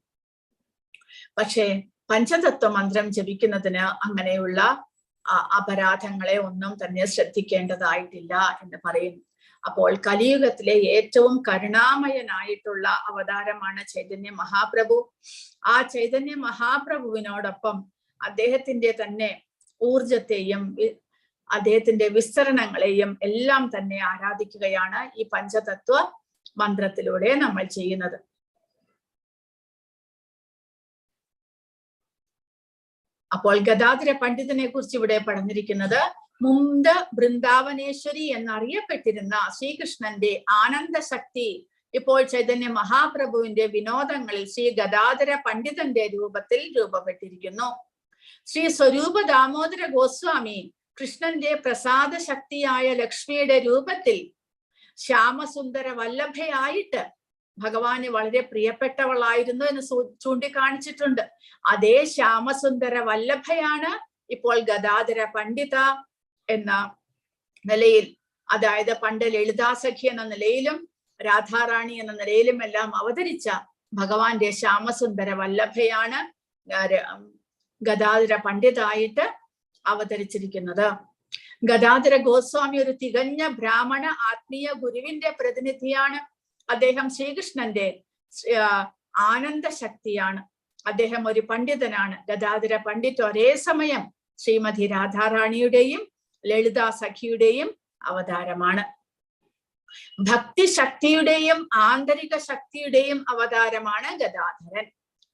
പക്ഷേ പഞ്ചതത്വ മന്ത്രം ജപിക്കുന്നതിന് അങ്ങനെയുള്ള അപരാധങ്ങളെ ഒന്നും തന്നെ ശ്രദ്ധിക്കേണ്ടതായിട്ടില്ല എന്ന് പറയുന്നു. അപ്പോൾ കലിയുഗത്തിലെ ഏറ്റവും കരുണാമയനായിട്ടുള്ള അവതാരമാണ് ചൈതന്യ മഹാപ്രഭു. ആ ചൈതന്യ മഹാപ്രഭുവിനോടൊപ്പം അദ്ദേഹത്തിന്റെ തന്നെ ഊർജത്തെയും അദ്ദേഹത്തിന്റെ വിസ്തരണങ്ങളെയും എല്ലാം തന്നെ ആരാധിക്കുകയാണ് ഈ പഞ്ചതത്വ മന്ത്രത്തിലൂടെ നമ്മൾ ചെയ്യുന്നത്. അപ്പോൾ ഗദാധര പണ്ഡിതനെ കുറിച്ച് ഇവിടെ പറഞ്ഞിരിക്കുന്നത്, മുമ്പ് വൃന്ദാവനേശ്വരി എന്നറിയപ്പെട്ടിരുന്ന ശ്രീകൃഷ്ണന്റെ ആനന്ദശക്തി ഇപ്പോൾ ചൈതന്യ മഹാപ്രഭുവിന്റെ വിനോദങ്ങളിൽ ശ്രീ ഗദാധര പണ്ഡിതന്റെ രൂപത്തിൽ രൂപപ്പെട്ടിരിക്കുന്നു. ശ്രീ സ്വരൂപ ദാമോദര ഗോസ്വാമി കൃഷ്ണന്റെ പ്രസാദ ശക്തിയായ ലക്ഷ്മിയുടെ രൂപത്തിൽ ശ്യാമസുന്ദര വല്ലഭയായിട്ട് ഭഗവാന് വളരെ പ്രിയപ്പെട്ടവളായിരുന്നു എന്ന് ചൂണ്ടിക്കാണിച്ചിട്ടുണ്ട്. അതേ ശ്യാമസുന്ദര വല്ലഭയാണ് ഇപ്പോൾ ഗദാധര പണ്ഡിത എന്ന നിലയിൽ, അതായത് പണ്ട് ലളിതാസഖി എന്ന നിലയിലും രാധാറാണി എന്ന നിലയിലും എല്ലാം അവതരിച്ച ഭഗവാന്റെ ശ്യാമസുന്ദര വല്ലഭയാണ് ഗദാധര പണ്ഡിതായിട്ട് അവതരിച്ചിരിക്കുന്നത്. ഗദാധര ഗോസ്വാമി ഒരു തികഞ്ഞ ബ്രാഹ്മണ ആത്മീയ ഗുരുവിന്റെ പ്രതിനിധിയാണ്. അദ്ദേഹം ശ്രീകൃഷ്ണന്റെ ആനന്ദ ശക്തിയാണ്. അദ്ദേഹം ഒരു പണ്ഡിതനാണ്. ഗദാധര പണ്ഡിറ്റ് ഒരേ സമയം ശ്രീമതി രാധാറാണിയുടെയും ലളിതാ സഖിയുടെയും അവതാരമാണ്. ഭക്തി ശക്തിയുടെയും ആന്തരിക ശക്തിയുടെയും അവതാരമാണ് ഗദാധരൻ.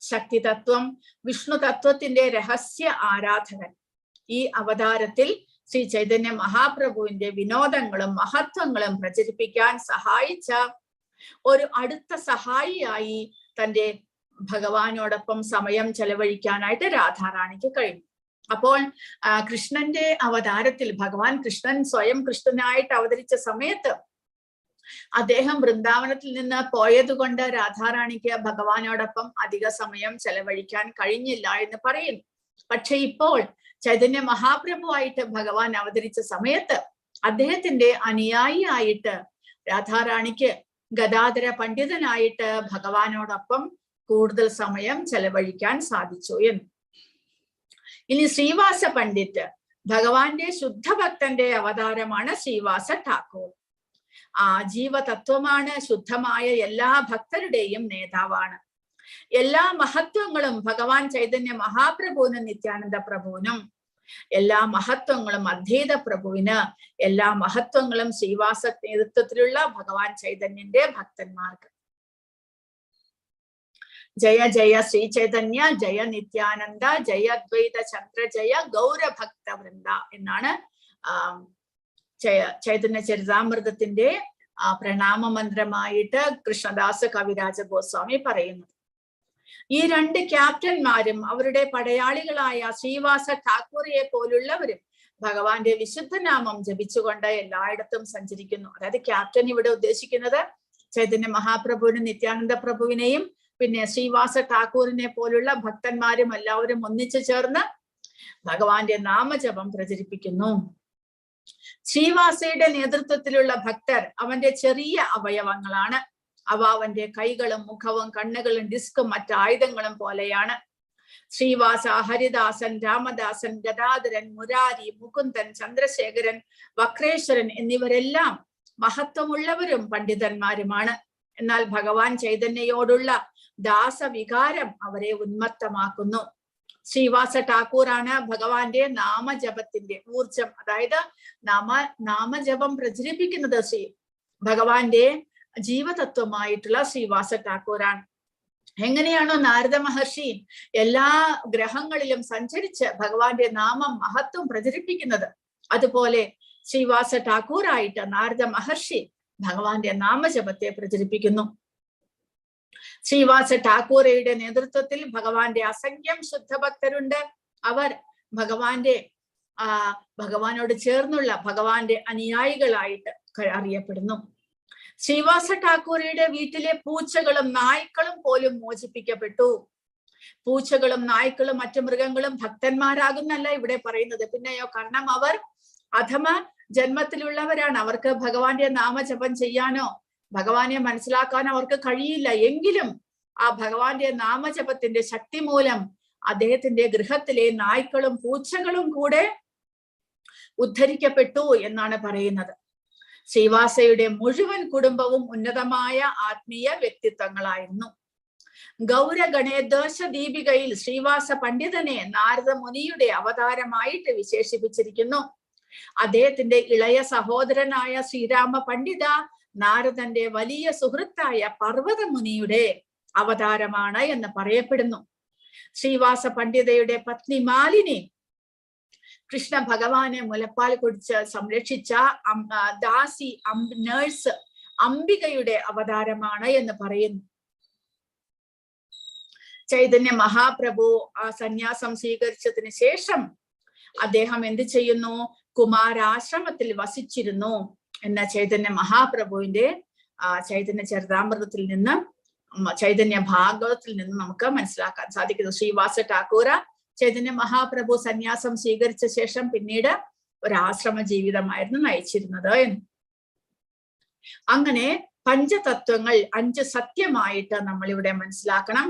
ശക്തി തത്വം, വിഷ്ണു തത്വത്തിന്റെ രഹസ്യ ആരാധകൻ. ഈ അവതാരത്തിൽ ശ്രീ ചൈതന്യ മഹാപ്രഭുവിന്റെ വിനോദങ്ങളും മഹത്വങ്ങളും പ്രചരിപ്പിക്കാൻ സഹായിച്ച ഒരു അടുത്ത സഹായിയായി തന്റെ ഭഗവാനോടൊപ്പം സമയം ചെലവഴിക്കാനായിട്ട് രാധാറാണിക്ക് കഴിഞ്ഞു. അപ്പോൾ കൃഷ്ണന്റെ അവതാരത്തിൽ ഭഗവാൻ കൃഷ്ണൻ സ്വയം കൃഷ്ണനായിട്ട് അവതരിച്ച സമയത്ത് അദ്ദേഹം വൃന്ദാവനത്തിൽ നിന്ന് പോയതുകൊണ്ട് രാധാറാണിക്ക് ഭഗവാനോടൊപ്പം അധിക സമയം ചെലവഴിക്കാൻ കഴിഞ്ഞില്ല എന്ന് പറയുന്നു. പക്ഷെ ഇപ്പോൾ ചൈതന്യ മഹാപ്രഭുവായിട്ട് ഭഗവാൻ അവതരിച്ച സമയത്ത് അദ്ദേഹത്തിന്റെ അനുയായിയായിട്ട് രാധാറാണിക്ക് ഗദാധര പണ്ഡിതനായിട്ട് ഭഗവാനോടൊപ്പം കൂടുതൽ സമയം ചെലവഴിക്കാൻ സാധിച്ചു എന്ന്. ഇനി ശ്രീവാസ പണ്ഡിറ്റ്, ഭഗവാന്റെ ശുദ്ധഭക്തന്റെ അവതാരമാണ് ശ്രീവാസ ഠാക്കൂർ. ആ ജീവതത്വമാണ്, ശുദ്ധമായ എല്ലാ ഭക്തരുടെയും നേതാവാണ്. എല്ലാ മഹത്വങ്ങളും ഭഗവാൻ ചൈതന്യ മഹാപ്രഭുവിനും നിത്യാനന്ദ പ്രഭുവിനും, എല്ലാ മഹത്വങ്ങളും അദ്വൈത പ്രഭുവിന്, എല്ലാ മഹത്വങ്ങളും ശ്രീവാസ നേതൃത്വത്തിലുള്ള ഭഗവാൻ ചൈതന്യന്റെ ഭക്തന്മാർക്ക്. ജയ ജയ ശ്രീ ചൈതന്യ, ജയ നിത്യാനന്ദ, ജയ അദ്വൈത ചന്ദ്ര, ജയ ഗൗരഭക്ത വൃന്ദ എന്നാണ് ചൈതന്യ ചരിതാമൃതത്തിന്റെ പ്രണാമ മന്ത്രമായിട്ട് കൃഷ്ണദാസ കവിരാജ ഗോസ്വാമി പറയുന്നത്. ഈ രണ്ട് ക്യാപ്റ്റന്മാരും അവരുടെ പടയാളികളായ ശ്രീവാസ ഠാക്കൂറിയെ പോലുള്ളവരും ഭഗവാന്റെ വിശുദ്ധനാമം ജപിച്ചുകൊണ്ട് എല്ലായിടത്തും സഞ്ചരിക്കുന്നു. അതായത് ക്യാപ്റ്റൻ ഇവിടെ ഉദ്ദേശിക്കുന്നത് ചൈതന്യ മഹാപ്രഭുവിനും നിത്യാനന്ദ പ്രഭുവിനെയും പിന്നെ ശ്രീവാസ ഠാക്കൂറിനെ പോലുള്ള ഭക്തന്മാരും എല്ലാവരും ഒന്നിച്ചു ചേർന്ന് ഭഗവാന്റെ നാമജപം പ്രചരിപ്പിക്കുന്നു. ശ്രീവാസയുടെ നേതൃത്വത്തിലുള്ള ഭക്തർ അവന്റെ ചെറിയ അവയവങ്ങളാണ്. അവ അവന്റെ കൈകളും മുഖവും കണ്ണുകളും ഡിസ്കും മറ്റായുധങ്ങളും പോലെയാണ്. ശ്രീവാസ, ഹരിദാസൻ, രാമദാസൻ, ഗദാധരൻ, മുരാരി, മുകുന്ദൻ, ചന്ദ്രശേഖരൻ, വക്രേശ്വരൻ എന്നിവരെല്ലാം മഹത്വമുള്ളവരും പണ്ഡിതന്മാരുമാണ്. എന്നാൽ ഭഗവാൻ ചൈതന്യയോടുള്ള ദാസവികാരം അവരെ ഉന്മത്തമാക്കുന്നു. ശ്രീവാസ ഠാക്കൂറാണ് ഭഗവാന്റെ നാമജപത്തിന്റെ ഊർജം. അതായത് നാമജപം പ്രചരിപ്പിക്കുന്നത് ഭഗവാന്റെ ജീവതത്വമായിട്ടുള്ള ശ്രീവാസ ഠാക്കൂറാണ്. എങ്ങനെയാണോ നാരദ മഹർഷി എല്ലാ ഗ്രഹങ്ങളിലും സഞ്ചരിച്ച് ഭഗവാന്റെ നാമം മഹത്വം പ്രചരിപ്പിക്കുന്നത്, അതുപോലെ ശ്രീവാസ ഠാക്കൂറായിട്ട് നാരദ മഹർഷി ഭഗവാന്റെ നാമജപത്തെ പ്രചരിപ്പിക്കുന്നു. ശ്രീവാസ ഠാക്കൂറയുടെ നേതൃത്വത്തിൽ ഭഗവാന്റെ അസംഖ്യം ശുദ്ധഭക്തരുണ്ട്. അവർ ഭഗവാനോട് ചേർന്നുള്ള ഭഗവാന്റെ അനുയായികളായിട്ട് അറിയപ്പെടുന്നു. ശ്രീവാസ ഠാക്കൂറയുടെ വീട്ടിലെ പൂച്ചകളും നായ്ക്കളും പോലും മോചിപ്പിക്കപ്പെട്ടു. പൂച്ചകളും നായ്ക്കളും മറ്റു മൃഗങ്ങളും ഭക്തന്മാരാകുന്നല്ല ഇവിടെ പറയുന്നത്. പിന്നെയോ, കാരണം അവർ അധമ ജന്മത്തിലുള്ളവരാണ്. അവർക്ക് ഭഗവാന്റെ നാമജപം ചെയ്യാനോ ഭഗവാനെ മനസ്സിലാക്കാനോ അവർക്ക് കഴിയില്ല. എങ്കിലും ആ ഭഗവാന്റെ നാമജപത്തിന്റെ ശക്തി മൂലം അദ്ദേഹത്തിന്റെ ഗൃഹത്തിലെ നായ്ക്കളും പൂച്ചകളും കൂടെ ഉദ്ധരിക്കപ്പെട്ടു എന്നാണ് പറയുന്നത്. ശ്രീവാസയുടെ മുഴുവൻ കുടുംബവും ഉന്നതമായ ആത്മീയ വ്യക്തിത്വങ്ങളായിരുന്നു. ഗൗരഗണേദോഷ ദീപികയിൽ ശ്രീവാസ പണ്ഡിതനെ നാരദ മുനിയുടെ അവതാരമായിട്ട് വിശേഷിപ്പിച്ചിരിക്കുന്നു. അദ്ദേഹത്തിന്റെ ഇളയ സഹോദരനായ ശ്രീരാമ പണ്ഡിത നാരദന്റെ വലിയ സുഹൃത്തായ പർവ്വത മുനിയുടെ അവതാരമാണ് എന്ന് പറയപ്പെടുന്നു. ശ്രീവാസ പണ്ഡിതയുടെ പത്നി മാലിനി കൃഷ്ണ ഭഗവാനെ മുലപ്പാൽ കുടിച്ച് സംരക്ഷിച്ച ദാസി നേഴ്സ് അംബികയുടെ അവതാരമാണ് എന്ന് പറയുന്നു. ചൈതന്യ മഹാപ്രഭു ആ സന്യാസം സ്വീകരിച്ചതിന് ശേഷം അദ്ദേഹം എന്ത് ചെയ്യുന്നു? കുമാരാശ്രമത്തിൽ വസിച്ചിരുന്നു എന്ന ചൈതന്യ മഹാപ്രഭുവിന്റെ ചൈതന്യ ചരിതാമൃതത്തിൽ നിന്ന്, ചൈതന്യ ഭാഗവതത്തിൽ നിന്ന് നമുക്ക് മനസ്സിലാക്കാൻ സാധിക്കുന്നു. ശ്രീവാസ ഠാക്കൂർ ചൈതന്യ മഹാപ്രഭു സന്യാസം സ്വീകരിച്ച ശേഷം പിന്നീട് ഒരു ആശ്രമ ജീവിതമായിരുന്നു നയിച്ചിരുന്നത് എന്ന്. അങ്ങനെ പഞ്ചതത്വങ്ങൾ 5 സത്യമായിട്ട് നമ്മൾ ഇവിടെ മനസ്സിലാക്കണം.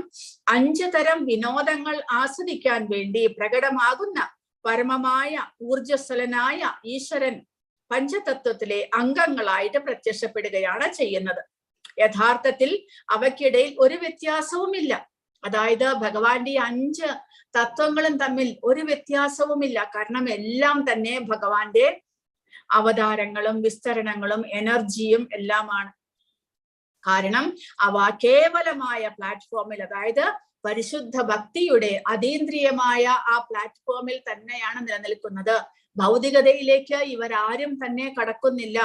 5 തരം വിനോദങ്ങൾ ആസ്വദിക്കാൻ വേണ്ടി പ്രകടമാകുന്ന പരമമായ ഊർജസ്വലനായ ഈശ്വരൻ പഞ്ചതത്വത്തിലെ അംഗങ്ങളായിട്ട് പ്രത്യക്ഷപ്പെടുകയാണ് ചെയ്യുന്നത്. യഥാർത്ഥത്തിൽ അവയ്ക്കിടയിൽ ഒരു വ്യത്യാസവുമില്ല. അതായത് ഭഗവാന്റെ 5 തത്വങ്ങളും തമ്മിൽ ഒരു വ്യത്യാസവുമില്ല. കാരണം എല്ലാം തന്നെ ഭഗവാന്റെ അവതാരങ്ങളും വിസ്തരണങ്ങളും എനർജിയും എല്ലാമാണ്. കാരണം അവ കേവലമായ പ്ലാറ്റ്ഫോമിൽ, അതായത് പരിശുദ്ധ ഭക്തിയുടെ അതീന്ദ്രിയമായ ആ പ്ലാറ്റ്ഫോമിൽ തന്നെയാണ് നിലനിൽക്കുന്നത്. ഭൗതികതയിലേക്ക് ഇവരാരും തന്നെ കടക്കുന്നില്ല.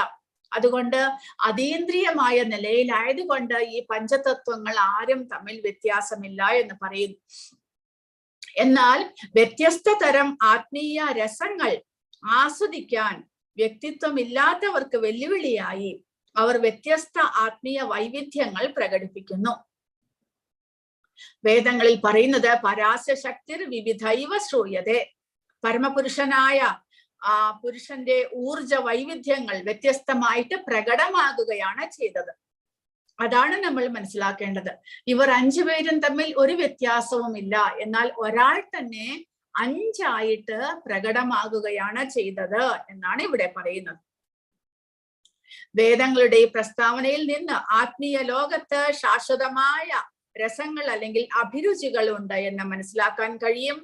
അതുകൊണ്ട് അതീന്ദ്രിയമായ നിലയിലായതുകൊണ്ട് ഈ പഞ്ചതത്വങ്ങൾ ആരും തമ്മിൽ വ്യത്യാസമില്ല എന്ന് പറയുന്നു. എന്നാൽ വ്യത്യസ്ത തരം ആത്മീയ രസങ്ങൾ ആസ്വദിക്കാൻ വ്യക്തിത്വമില്ലാത്തവർക്ക് വെല്ലുവിളിയായി അവർ വ്യത്യസ്ത ആത്മീയ വൈവിധ്യങ്ങൾ പ്രകടിപ്പിക്കുന്നു. വേദങ്ങളിൽ പറയുന്നത് പരാശക്തിർ വിവിധൈവ ശ്രൂയതേ, പരമപുരുഷനായ പുരുഷന്റെ ഊർജ വൈവിധ്യങ്ങൾ വ്യത്യസ്തമായിട്ട് പ്രകടമാകുകയാണ് ചെയ്തത്. അതാണ് നമ്മൾ മനസ്സിലാക്കേണ്ടത്. ഇവർ 5 പേരും തമ്മിൽ ഒരു വ്യത്യാസവും ഇല്ല, എന്നാൽ ഒരാൾ തന്നെ 5 ആയിട്ട് പ്രകടമാകുകയാണ് ചെയ്തത് എന്നാണ് ഇവിടെ പറയുന്നത്. വേദങ്ങളുടെ ഈ പ്രസ്താവനയിൽ നിന്ന് ആത്മീയ ലോകത്ത് ശാശ്വതമായ രസങ്ങൾ അല്ലെങ്കിൽ അഭിരുചികൾ ഉണ്ട് എന്ന് മനസ്സിലാക്കാൻ കഴിയും.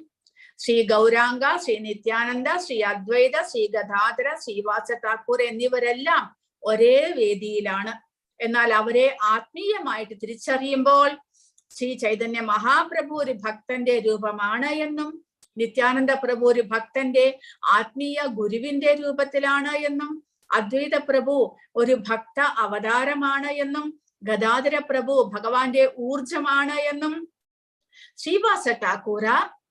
ശ്രീ ഗൗരാംഗ, ശ്രീ നിത്യാനന്ദ, ശ്രീ അദ്വൈത, ശ്രീ ഗദാധര, ശ്രീവാസ ഠാക്കൂർ എന്നിവരെല്ലാം ഒരേ വേദിയിലാണ്. എന്നാൽ അവരെ ആത്മീയമായിട്ട് തിരിച്ചറിയുമ്പോൾ ശ്രീ ചൈതന്യ മഹാപ്രഭു ഒരു ഭക്തന്റെ രൂപമാണ് എന്നും, നിത്യാനന്ദ പ്രഭു ഒരു ഭക്തന്റെ ആത്മീയ ഗുരുവിന്റെ രൂപത്തിലാണ് എന്നും, അദ്വൈത പ്രഭു ഒരു ഭക്ത അവതാരമാണ് എന്നും, ഗദാധര പ്രഭു ഭഗവാന്റെ ഊർജമാണ് എന്നും, ശ്രീവാസ ഠാക്കൂര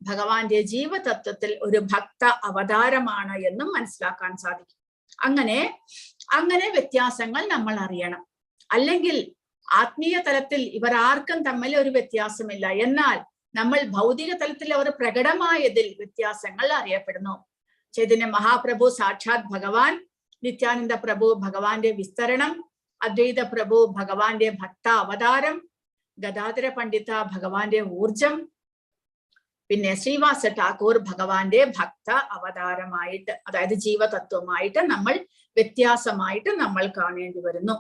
ഭഗവാന്റെ ജീവതത്വത്തിൽ ഒരു ഭക്ത അവതാരമാണ് എന്നും മനസ്സിലാക്കാൻ സാധിക്കും. അങ്ങനെ വ്യത്യാസങ്ങൾ നമ്മൾ അറിയണം. അല്ലെങ്കിൽ ആത്മീയ തലത്തിൽ ഇവർ ആർക്കും തമ്മിൽ ഒരു വ്യത്യാസമില്ല, എന്നാൽ നമ്മൾ ഭൗതിക തലത്തിൽ അവർ പ്രകടമായതിൽ വ്യത്യാസങ്ങൾ അറിയപ്പെടുന്നു. ചൈതന്യ മഹാപ്രഭു സാക്ഷാത് ഭഗവാൻ, നിത്യാനന്ദ പ്രഭു ഭഗവാന്റെ വിസ്തരണം, അദ്വൈത പ്രഭു ഭഗവാന്റെ ഭക്ത അവതാരം, ഗദാധര പണ്ഡിത ഭഗവാന്റെ ഊർജം, പിന്നെ ശ്രീവാസ ഠാക്കൂർ ഭഗവാന്റെ ഭക്ത അവതാരമായിട്ട്, അതായത് ജീവതത്വമായിട്ട് നമ്മൾ വ്യത്യാസമായിട്ട് നമ്മൾ കാണേണ്ടി വരുന്നു.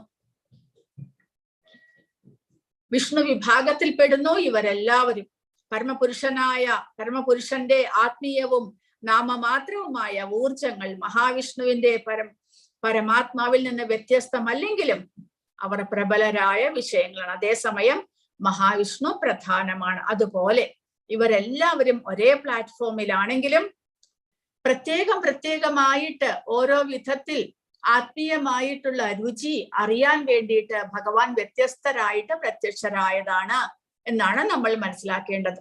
വിഷ്ണു വിഭാഗത്തിൽ പെടുന്നു ഇവരെല്ലാവരും. പരമപുരുഷന്റെ ആത്മീയവും നാമമാത്രവുമായ ഊർജങ്ങൾ മഹാവിഷ്ണുവിന്റെ പരമാത്മാവിൽ നിന്ന് വ്യത്യസ്തമല്ലെങ്കിലും അവർ പ്രബലരായ വിഷയങ്ങളാണ്. അതേസമയം മഹാവിഷ്ണു പ്രധാനമാണ്. അതുപോലെ ഇവരെല്ലാവരും ഒരേ പ്ലാറ്റ്ഫോമിലാണെങ്കിലും പ്രത്യേകമായിട്ട് ഓരോ വിധത്തിൽ ആത്മീയമായിട്ടുള്ള രുചി അറിയാൻ വേണ്ടിയിട്ട് ഭഗവാൻ വ്യത്യസ്തരായിട്ട് പ്രത്യക്ഷരായതാണ് എന്നാണ് നമ്മൾ മനസ്സിലാക്കേണ്ടത്.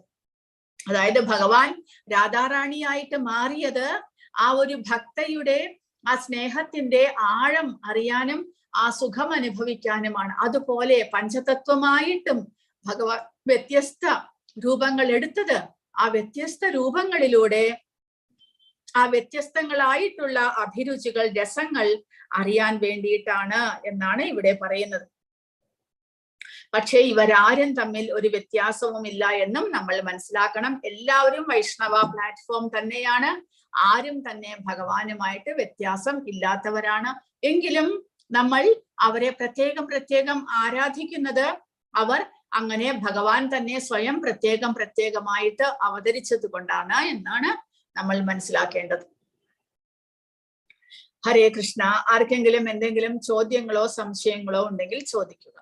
അതായത് ഭഗവാൻ രാധാറാണിയായിട്ട് മാറിയത് ആ ഒരു ഭക്തയുടെ ആ സ്നേഹത്തിന്റെ ആഴം അറിയാനും ആ സുഖം അനുഭവിക്കാനുമാണ്. അതുപോലെ പഞ്ചതത്വമായിട്ടും ഭഗവാൻ വ്യത്യസ്ത രൂപങ്ങൾ എടുത്തത് ആ വ്യത്യസ്ത രൂപങ്ങളിലൂടെ ആ വ്യത്യസ്തങ്ങളായിട്ടുള്ള അഭിരുചികൾ, രസങ്ങൾ അറിയാൻ വേണ്ടിയിട്ടാണ് എന്നാണ് ഇവിടെ പറയുന്നത്. പക്ഷേ ഇവരാരും തമ്മിൽ ഒരു വ്യത്യാസവുമില്ല എന്നും നമ്മൾ മനസ്സിലാക്കണം. എല്ലാവരും വൈഷ്ണവ പ്ലാറ്റ്ഫോം തന്നെയാണ്. ആരും തന്നെ ഭഗവാനുമായിട്ട് വ്യത്യാസം ഇല്ലാത്തവരാണ്. എങ്കിലും നമ്മൾ അവരെ പ്രത്യേകം ആരാധിക്കുന്നത് അവർ അങ്ങനെ ഭഗവാൻ തന്നെ സ്വയം പ്രത്യേകമായിട്ട് അവതരിച്ചത് കൊണ്ടാണ് എന്നാണ് നമ്മൾ മനസ്സിലാക്കേണ്ടത്. ഹരേ കൃഷ്ണ. ആർക്കെങ്കിലും എന്തെങ്കിലും ചോദ്യങ്ങളോ സംശയങ്ങളോ ഉണ്ടെങ്കിൽ ചോദിക്കുക.